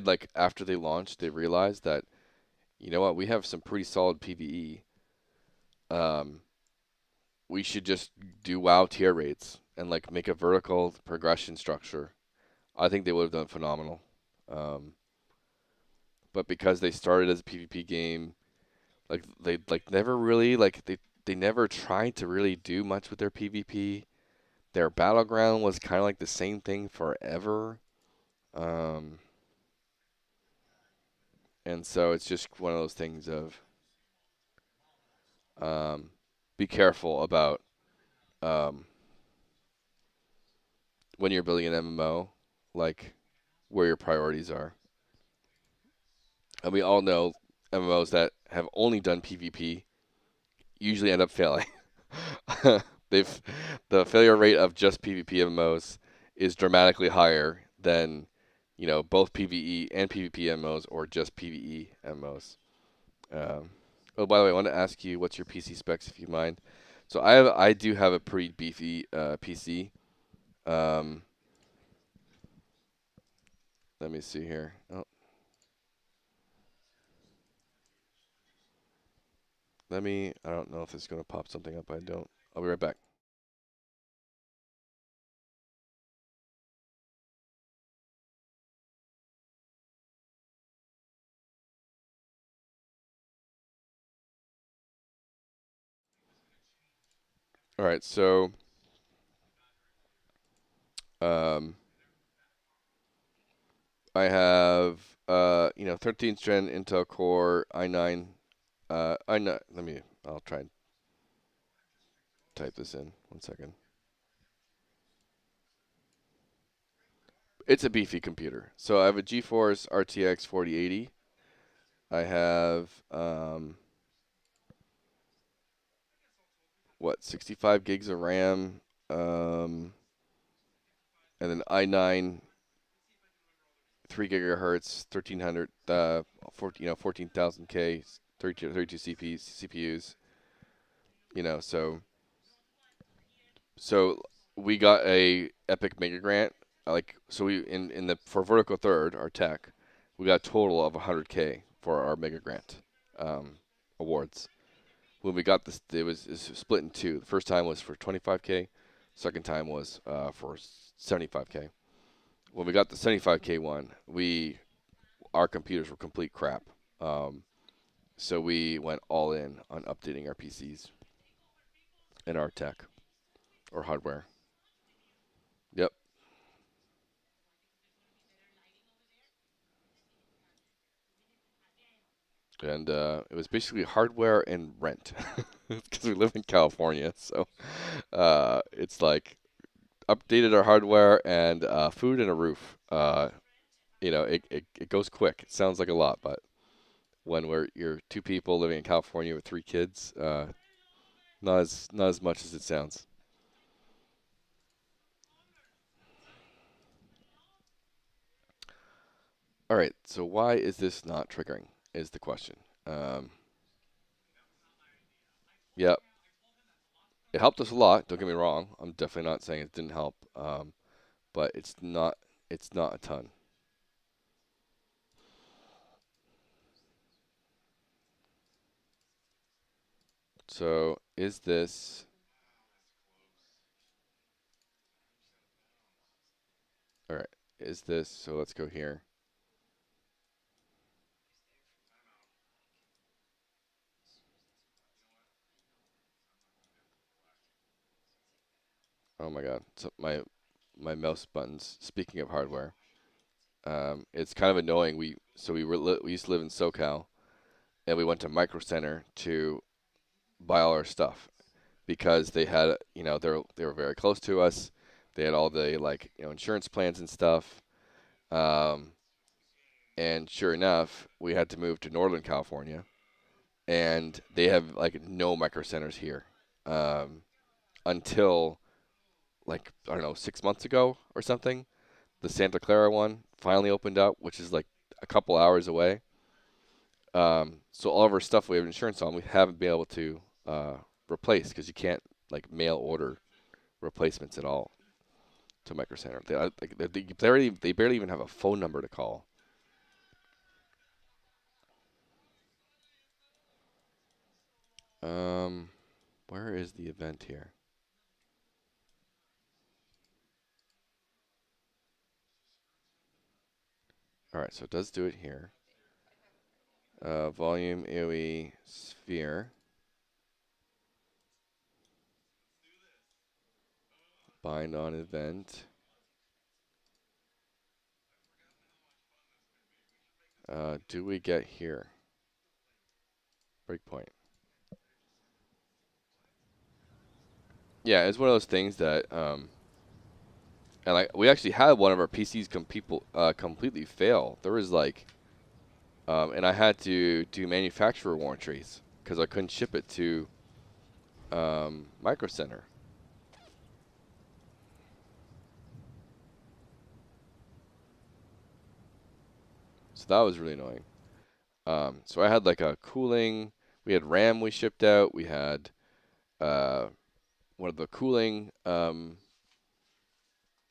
like after they launched, they realized that you know what, we have some pretty solid PVE. Um, we should just do WoW tier rates and like make a vertical progression structure. I think they would have done phenomenal. Um, but because they started as a PvP game, like they like never really like they never tried to really do much with their PvP. Their battleground was kind of like the same thing forever. Um, And so it's just one of those things of be careful about um, when you're building an MMO, like where your priorities are. And we all know MMOs that have only done PvP usually end up failing. They've the failure rate of just PvP MMOs is dramatically higher than both PvE and PvP MMOs or just PvE MMOs. Um, oh, by the way, I want to ask you what's your PC specs, if you mind. So I do have a pretty beefy PC. Um, let me see here. Oh, I don't know if it's going to pop something up. I don't. I'll be right back. All right, so um, I have 13th gen Intel Core i9 i9. I'll try and type this in. 1 second. It's a beefy computer. So I have a GeForce RTX 4080. I have 65 gigs of RAM, and then i9 3 gigahertz, 1300, 14,000K, 32 CPUs. So we got a Epic Mega Grant. So we in the for Vertical Third, our tech, we got a total of 100K for our Mega Grant awards. When we got this, it was split in two. The first time was for 25K. Second time was for 75K. When we got the 75K one, our computers were complete crap. So we went all in on updating our PCs and our tech or hardware. Yep. And it was basically hardware and rent because we live in California. So it's like updated our hardware and food and a roof. It goes quick. It sounds like a lot, but when you're two people living in California with 3 kids, not as much as it sounds. All right. So why is this not triggering? Is the question. Um, yep. It helped us a lot. Don't get me wrong. I'm definitely not saying it didn't help. But it's not. It's not a ton. So is this all right? Is this so? Let's go here. Oh my God! So my mouse buttons. Speaking of hardware, it's kind of annoying. We used to live in SoCal, and we went to Micro Center to buy all our stuff because they had they were very close to us. They had all the insurance plans and stuff. Um, and sure enough, we had to move to Northern California, and they have no micro centers here um, until I don't know 6 months ago or something. The Santa Clara one finally opened up, which is like a couple hours away. So all of our stuff we have insurance on, we haven't been able to replace because you can't mail order replacements at all to Micro Center. They barely even have a phone number to call. Um, where is the event here? All right, so it does do it here. Volume AOE sphere. Bind on event. do we get here? Breakpoint. Yeah, it's one of those things that and like we actually had one of our PCs completely fail. There was like and I had to do manufacturer warranties because I couldn't ship it to Micro Center. So that was really annoying. So I had like a cooling. We had RAM we shipped out. We had uh, one of the cooling. What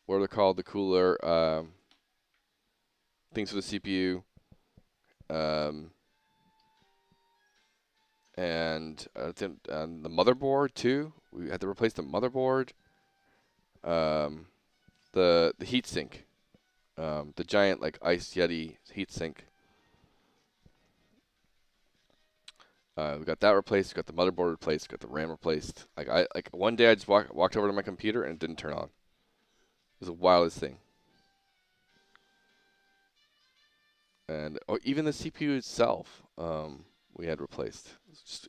are they called? The cooler things for the CPU. Um, and the motherboard too. We had to replace the motherboard. Um, the heatsink. The giant like Ice Yeti heatsink. We got that replaced. We got the motherboard replaced. We got the RAM replaced. Like one day I just walked over to my computer and it didn't turn on. It was the wildest thing. And even the CPU itself, we had replaced.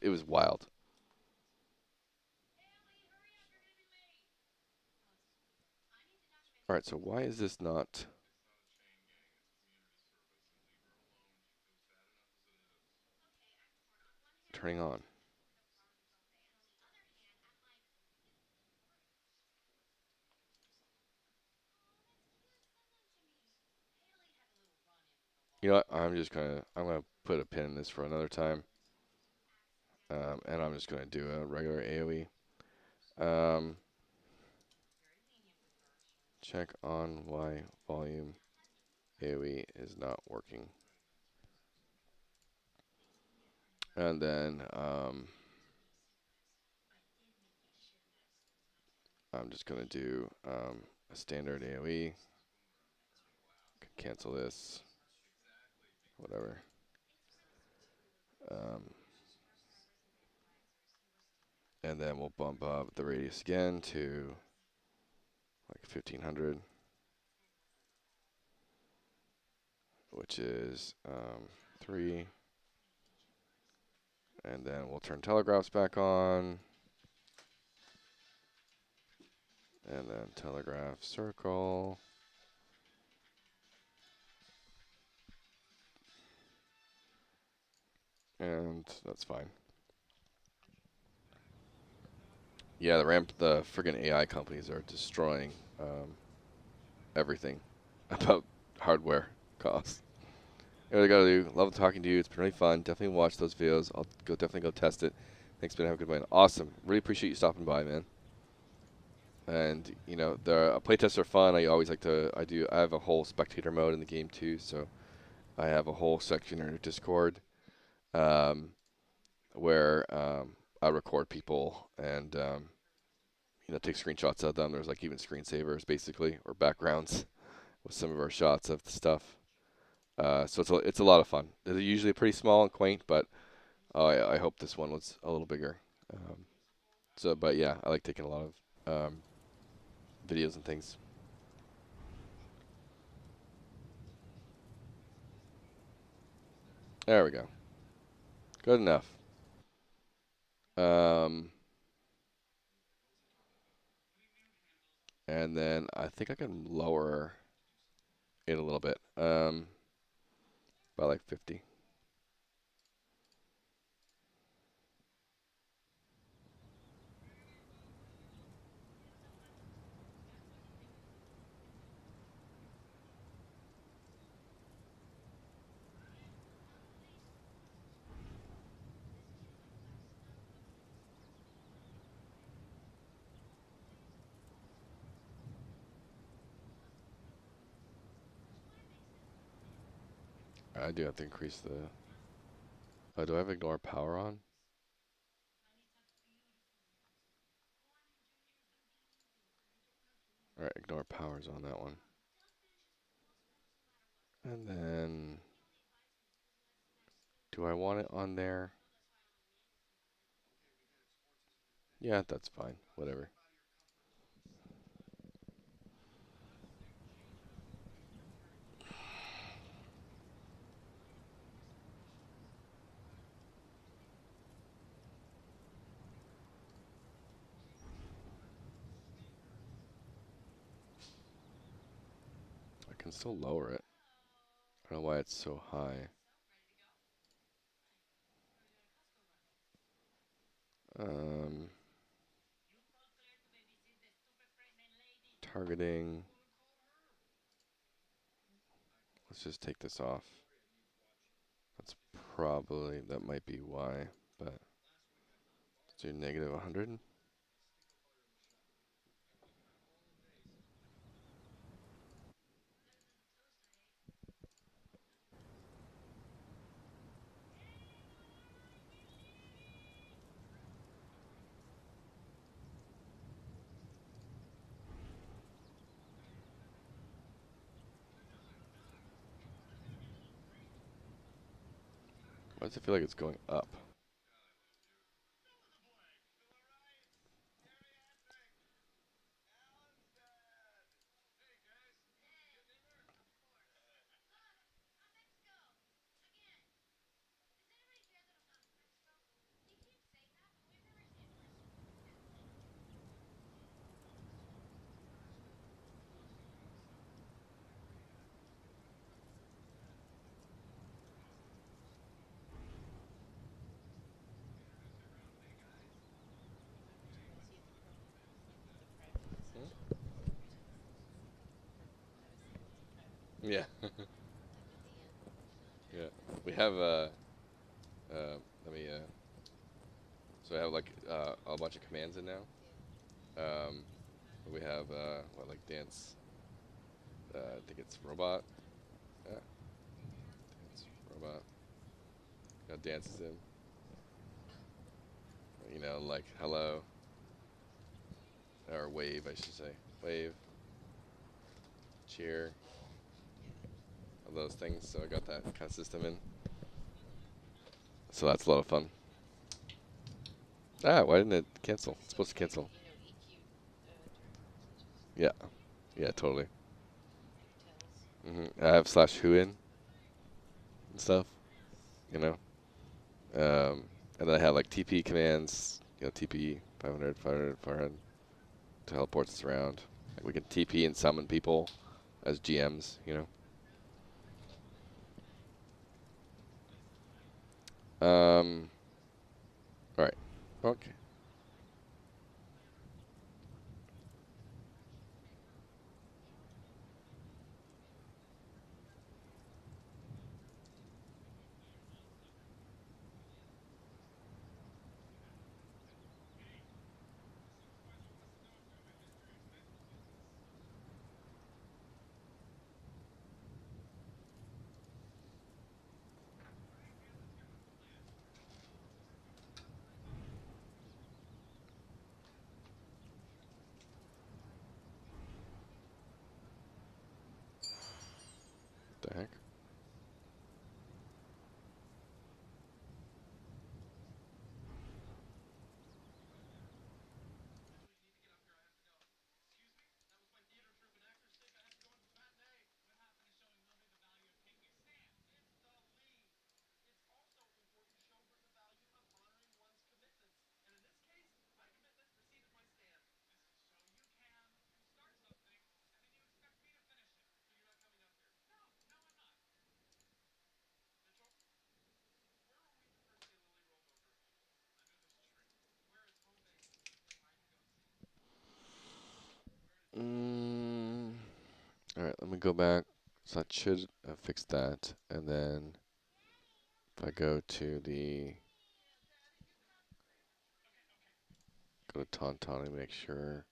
It was wild. All right, so why is this not turning on? You know what? I'm gonna put a pin in this for another time, and I'm just gonna do a regular AOE. Um, check on why volume AOE is not working, and then I'm just gonna do a standard AOE. Cancel this, whatever. Um, and then we'll bump up the radius again to like 1500, which is 3. And then we'll turn telegraphs back on. And then telegraph circle. And that's fine. Yeah, the friggin' AI companies are destroying everything about hardware costs. What I gotta do. Love talking to you. It's been really fun. Definitely watch those videos. I'll definitely go test it. Thanks, man. Have a good one. Awesome. Really appreciate you stopping by, man. And you know, the playtests are fun. I always like to. I have a whole spectator mode in the game too. So I have a whole section in our Discord um, where I record people and take screenshots of them. There's like even screensavers basically or backgrounds with some of our shots of the stuff. So it's a lot of fun. They're usually pretty small and quaint, but I hope this one was a little bigger. But yeah, I like taking a lot of videos and things. There we go. Good enough. Um, and then I think I can lower it a little bit. By like 50. I do have to increase the. Oh, do I have ignore power on? All right, ignore power's on that one. And then, do I want it on there? Yeah, that's fine. Whatever. can still lower it. I don't know why it's so high. Targeting. Let's just take this off. That's probably, that might be why, but let's do negative 100. Why does it feel like it's going up? Yeah. Yeah. We have let me so I have like a bunch of commands in now. We have what, like dance. I think it's robot. Yeah. Dance robot. Got dances in. You know, like hello or wave, I should say. Wave. Cheer. All those things. So I got that kind of system in. So that's a lot of fun. Ah, why didn't it cancel? It's supposed to cancel. Yeah. Yeah, totally. I have /who in and stuff, you know. And then I have like TP commands, you know, TP 500, 500, 500 teleports us around. Like we can TP and summon people as GMs, you know. All right. Okay. What the heck? All right, let me go back. So that should have fixed that. And then if I go to go to Tauntaun and make sure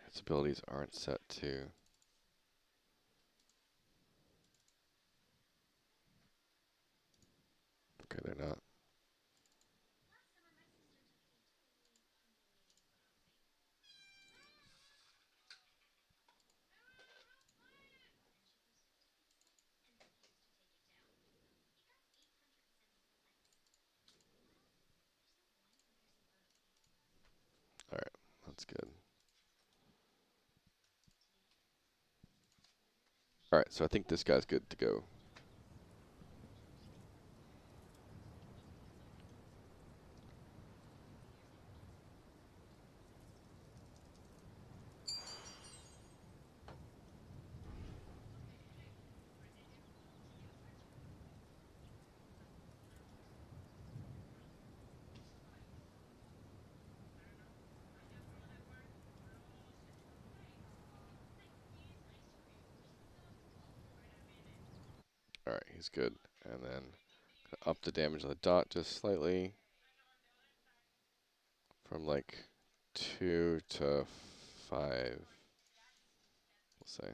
its abilities aren't set to. Okay, they're not. All right, that's good. All right, so I think this guy's good to go. Alright, he's good. And then up the damage on the dot just slightly. From like 2 to 5, we'll say.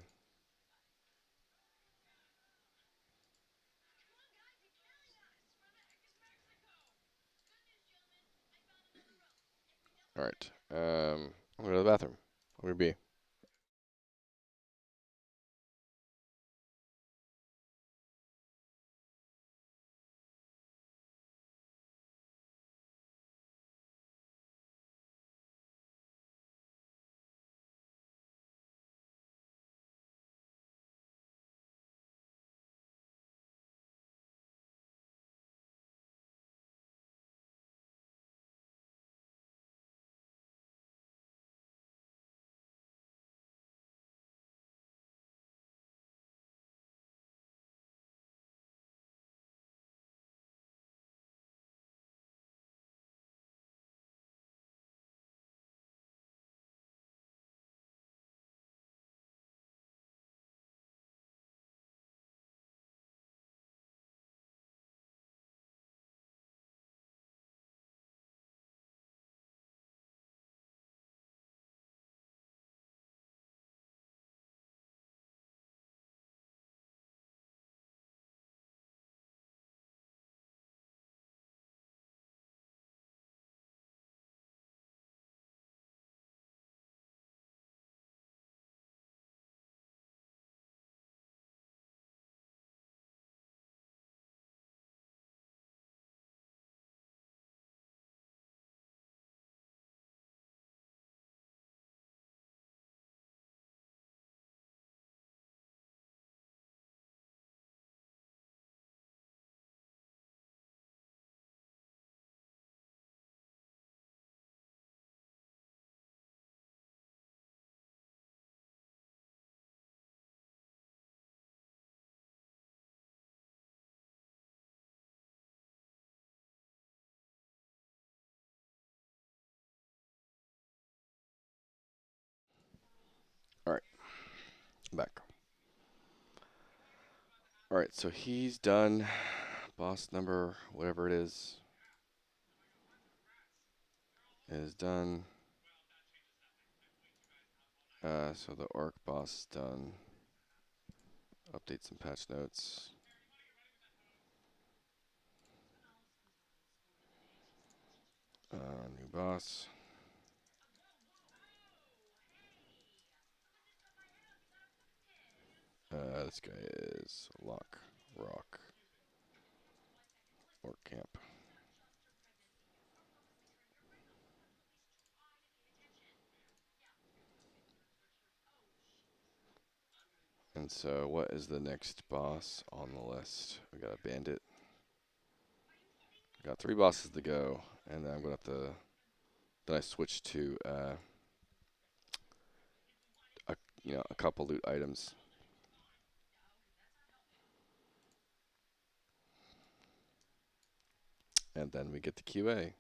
Alright. I'm going to the bathroom. I'm going to be. Alright. I'm back. Alright, so he's done. Boss number, whatever it is done. So the orc boss is done. Update some patch notes. New boss. This guy is Lock Rock Orc Camp. And so, what is the next boss on the list? We got a bandit. Got 3 bosses to go, and then I'm gonna have to. Then I switch to a couple loot items. And then we get the QA.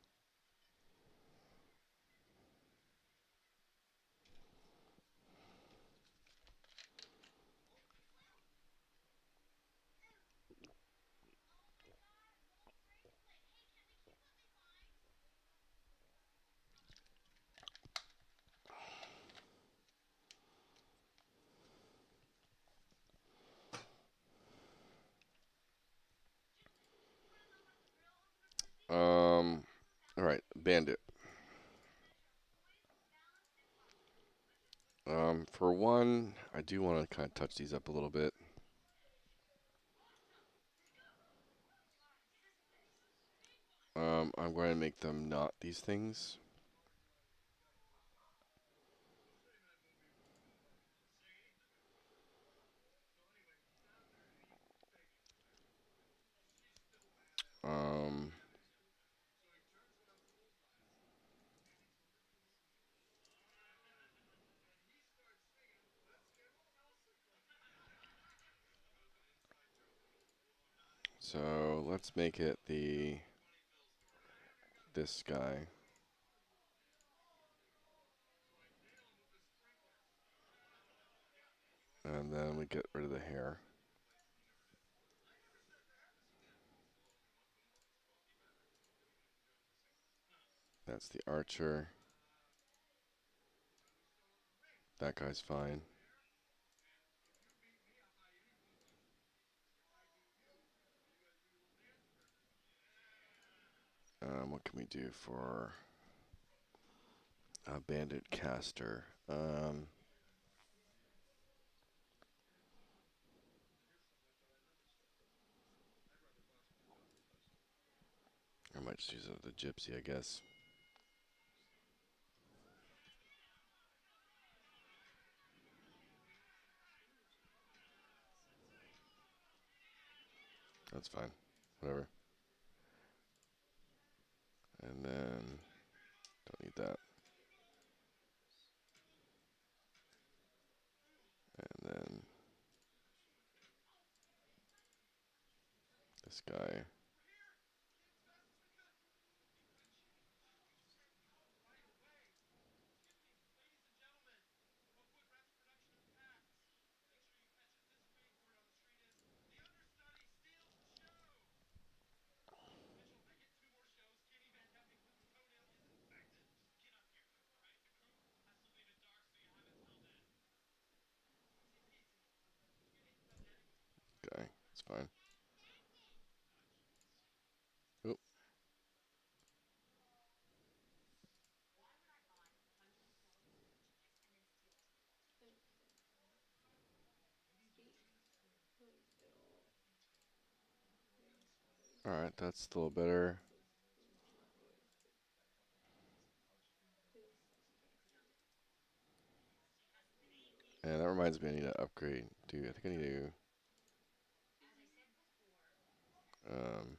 Alright, bandit. For one, I do want to kind of touch these up a little bit. I'm going to make them not these things. Um, so let's make it this guy. And then we get rid of the hair. That's the archer. That guy's fine. What can we do for a bandit caster? I might just use the gypsy, I guess. That's fine. Whatever. And then, don't need that. And then, this guy. Guy. It's fine. Oop. Alright, that's a little better. And that reminds me, I need to upgrade. Dude, I think I need to. Um,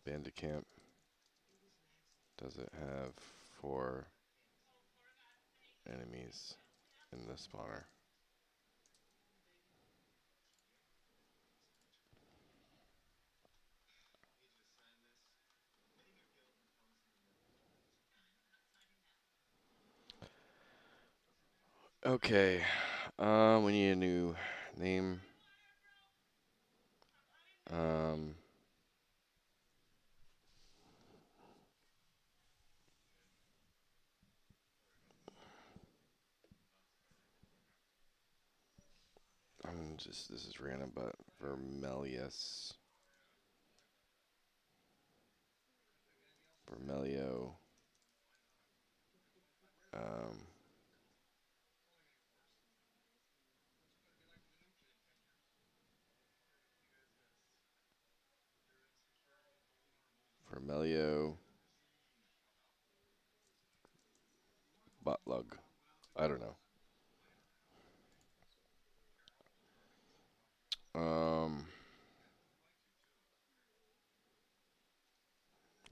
Bandit camp. Does it have 4 enemies in the spawner? Okay. We need a new name. Um, this is random, but Vermelius. Vermelio. Um, Vermelio. Butlug. I don't know.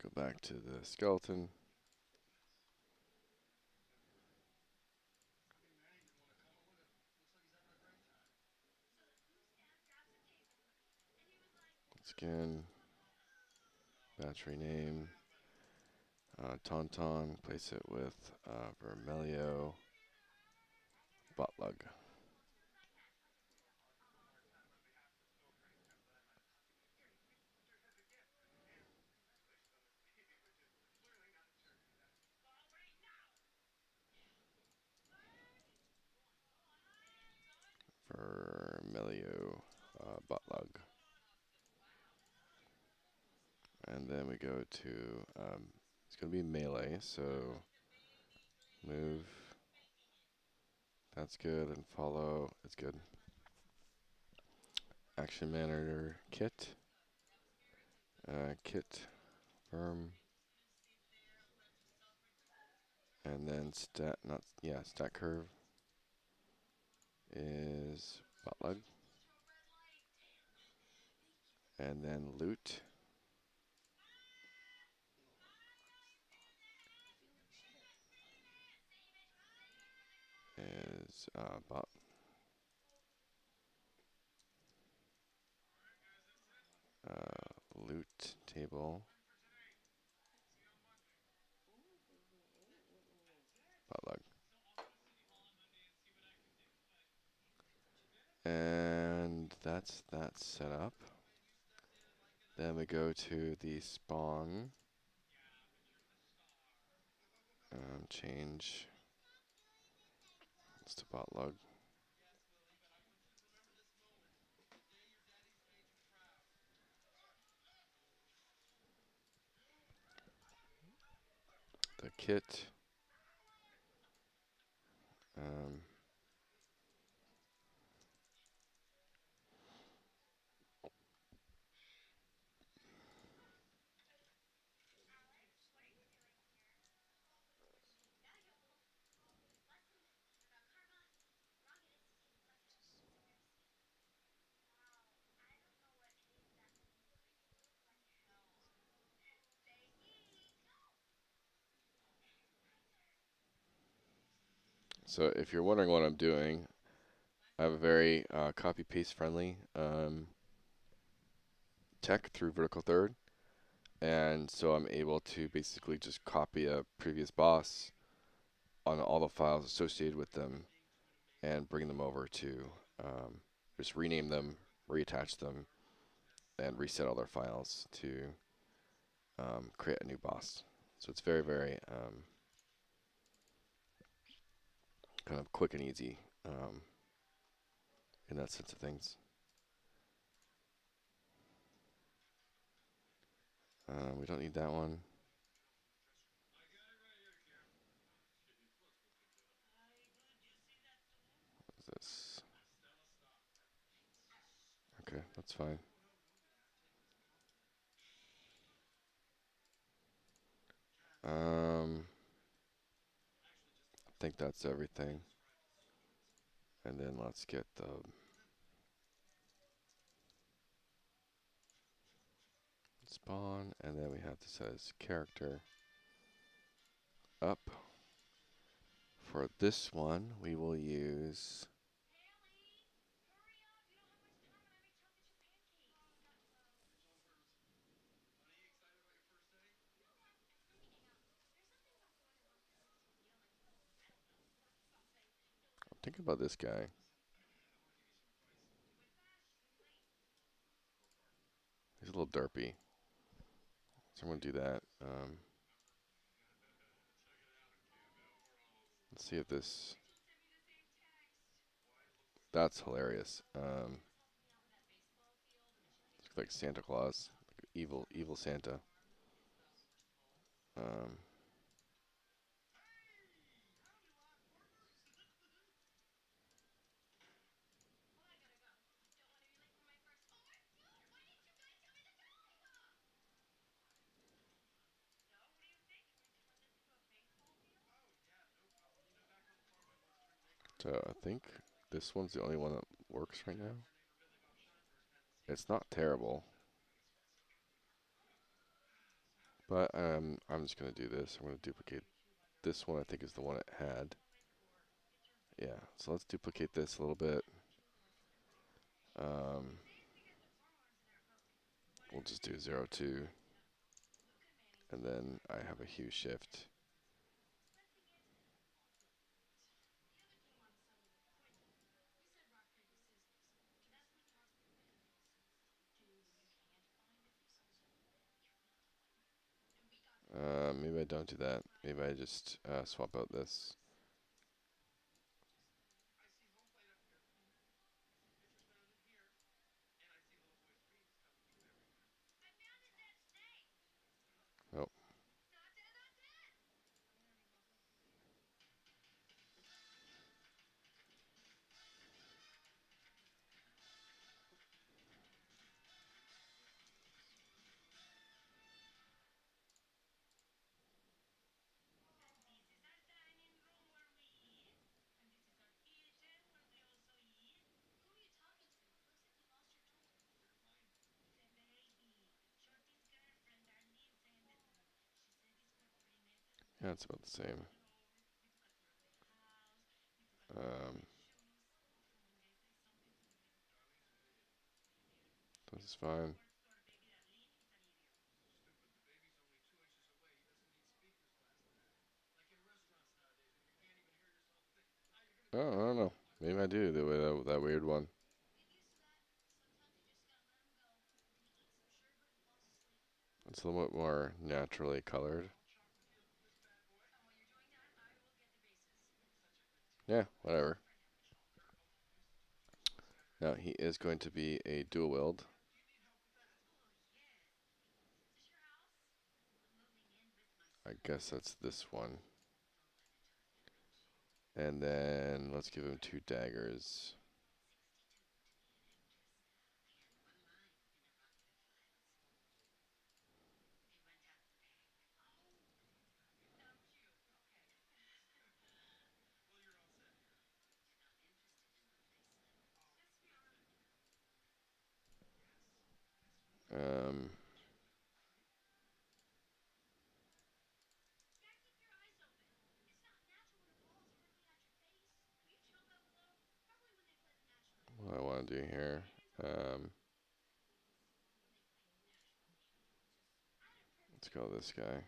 Go back to the skeleton. Skin. Battery name. Tauntaun. Place it with Vermelio. Butlug. Vermelio. Butlug. And then we go to, it's going to be melee, so move. That's good, and follow. It's good. Action manager kit. Kit. Verm. And then stat curve is butlug. And then loot is bot. Loot table. Butlug. And that's that set up. Then we go to the spawn. Change this to botlog. The kit. Um, so if you're wondering what I'm doing, I have a very copy paste friendly tech through vertical third. And so I'm able to basically just copy a previous boss on all the files associated with them and bring them over to just rename them, reattach them, and reset all their files to create a new boss. So it's very, very kind of quick and easy in that sense of things. We don't need that one. What is this? Okay, that's fine. I think that's everything. And then let's get the spawn, and then we have to set as character up. For this one, we will use think about this guy. He's a little derpy. So I'm going to do that. Let's see if this... That's hilarious. Looks like Santa Claus. Like evil, evil Santa. Um, so I think this one's the only one that works right now. It's not terrible. But I'm just going to do this. I'm going to duplicate this one. I think is the one it had. Yeah, so let's duplicate this a little bit. We'll just do 0, 2. And then I have a hue shift. Maybe I don't do that. Maybe I just swap out this. Oh, yeah, it's about the same. Um, this is fine. Oh, I don't know. Maybe I do the way that weird one. It's a little bit more naturally colored. Yeah, whatever. Now he is going to be a dual wield. I guess that's this one. And then let's give him 2 daggers. Um, what do I want to do here? Um, let's go with this guy.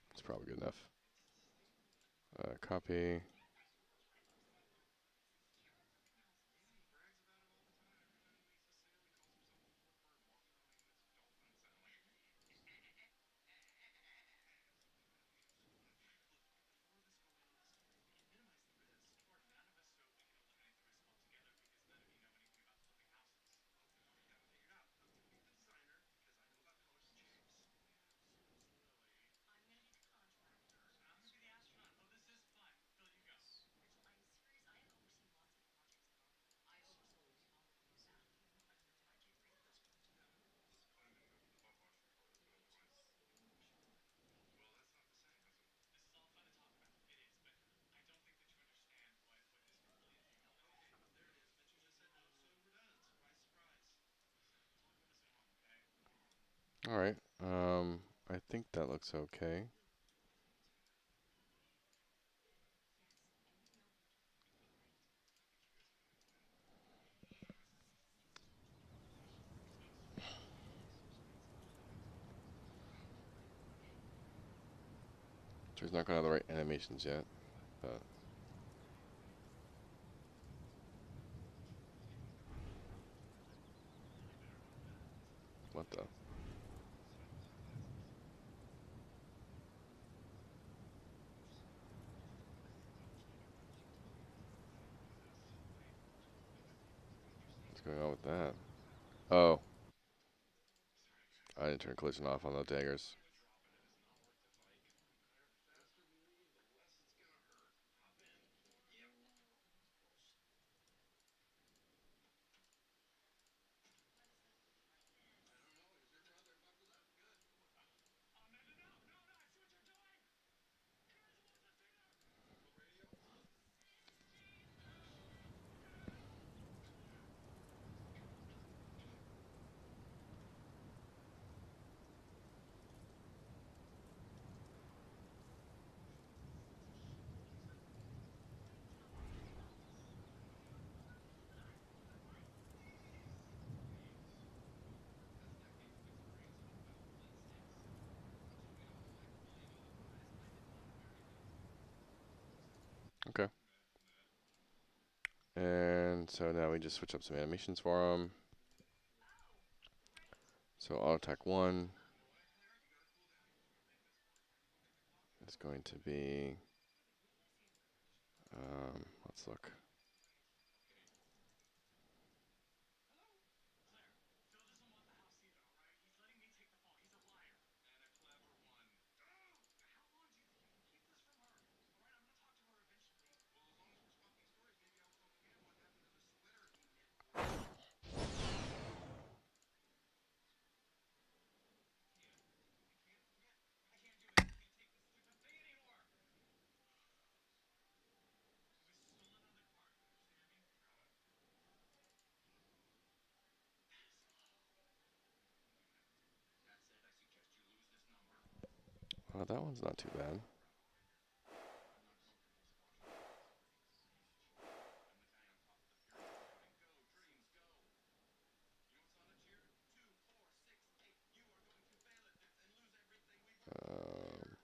It's probably good enough. Copy. All right. I think that looks okay. So he's not going to have the right animations yet, but what the? What's going on with that? Oh, I didn't turn collision off on the daggers. Okay. And so now we just switch up some animations for him. So auto attack 1 is going to be, let's look. Oh, that one's not too bad. Um,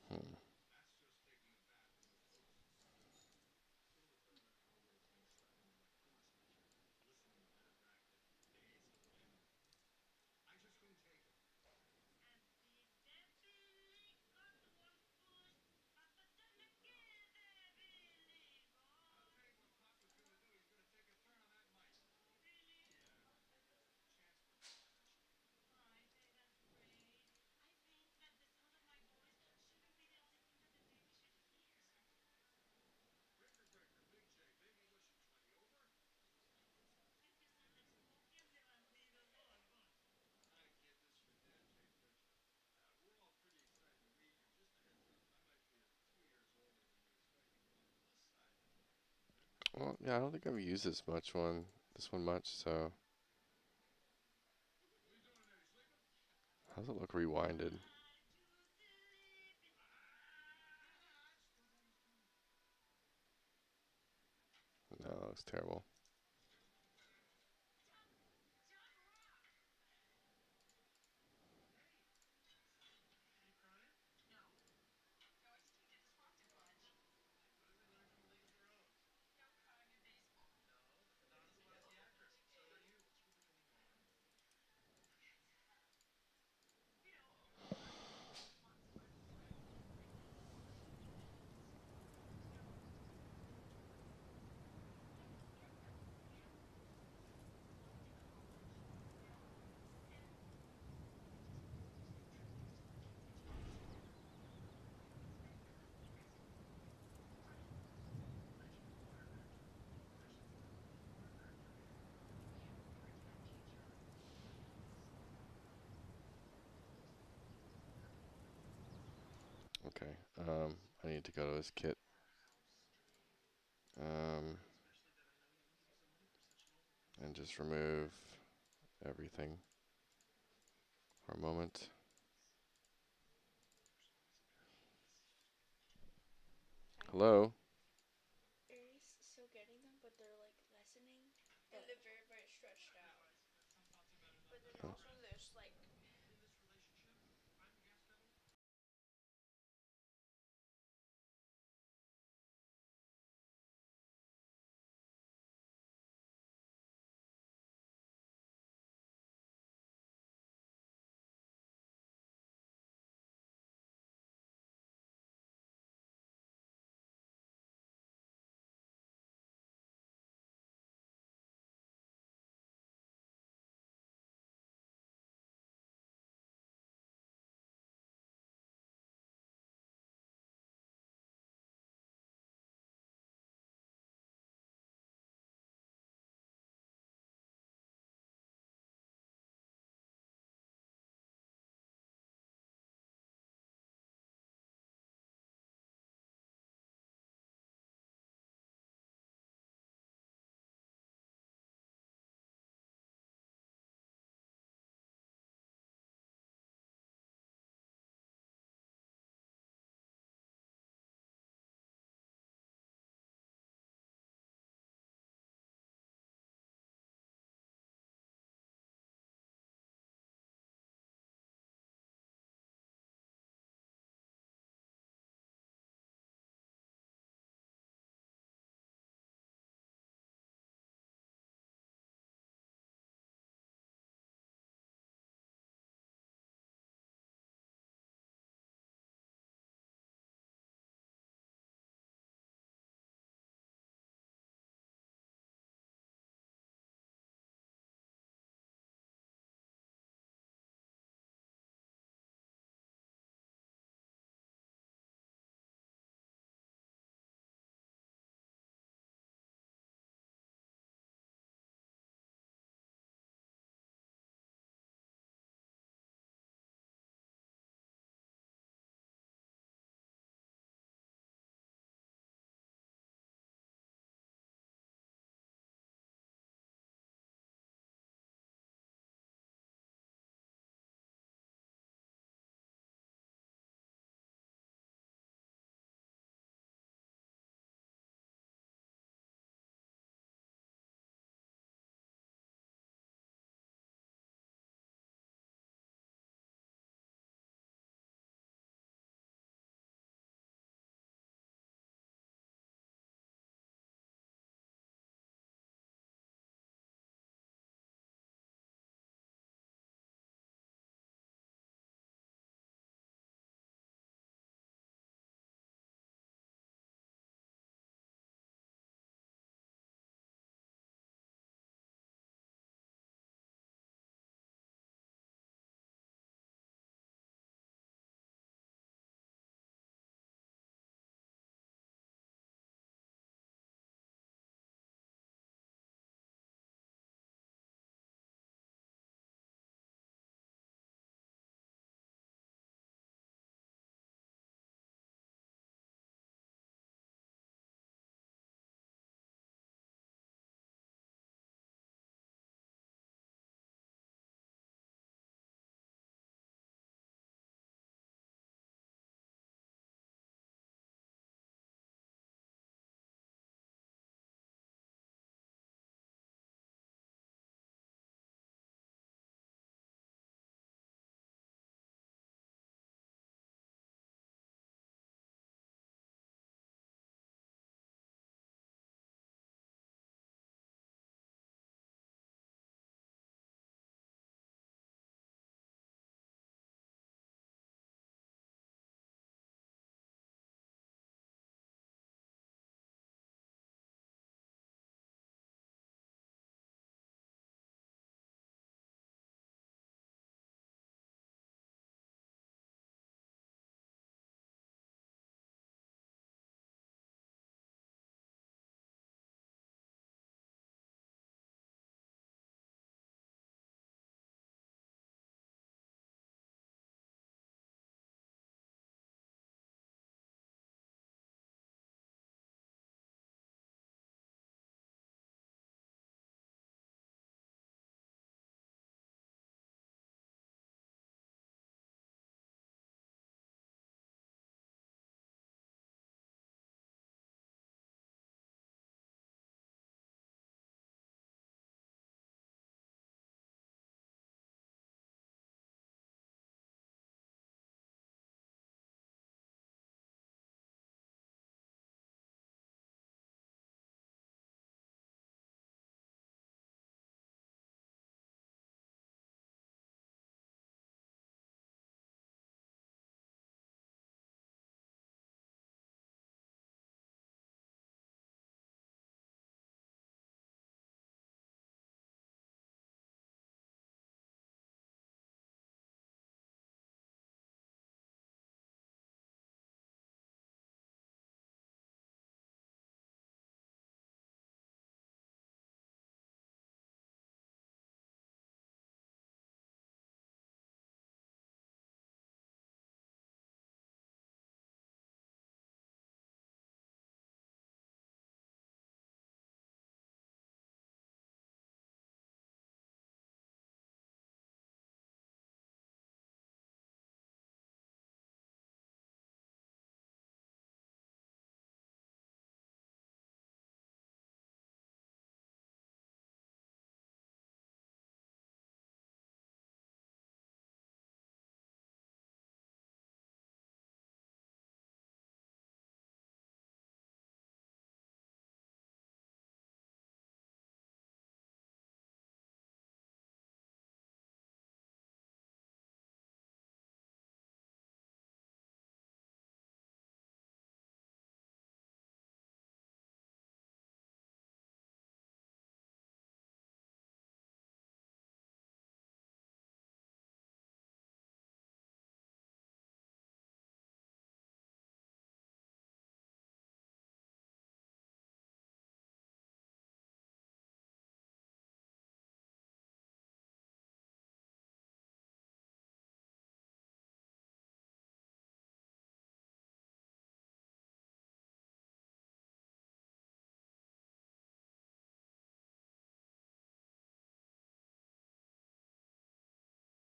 hmm. Well, yeah, I don't think I've used this one much, so. How's it look rewinded? No, it looks terrible. Okay, I need to go to his kit. And just remove everything for a moment. Hello?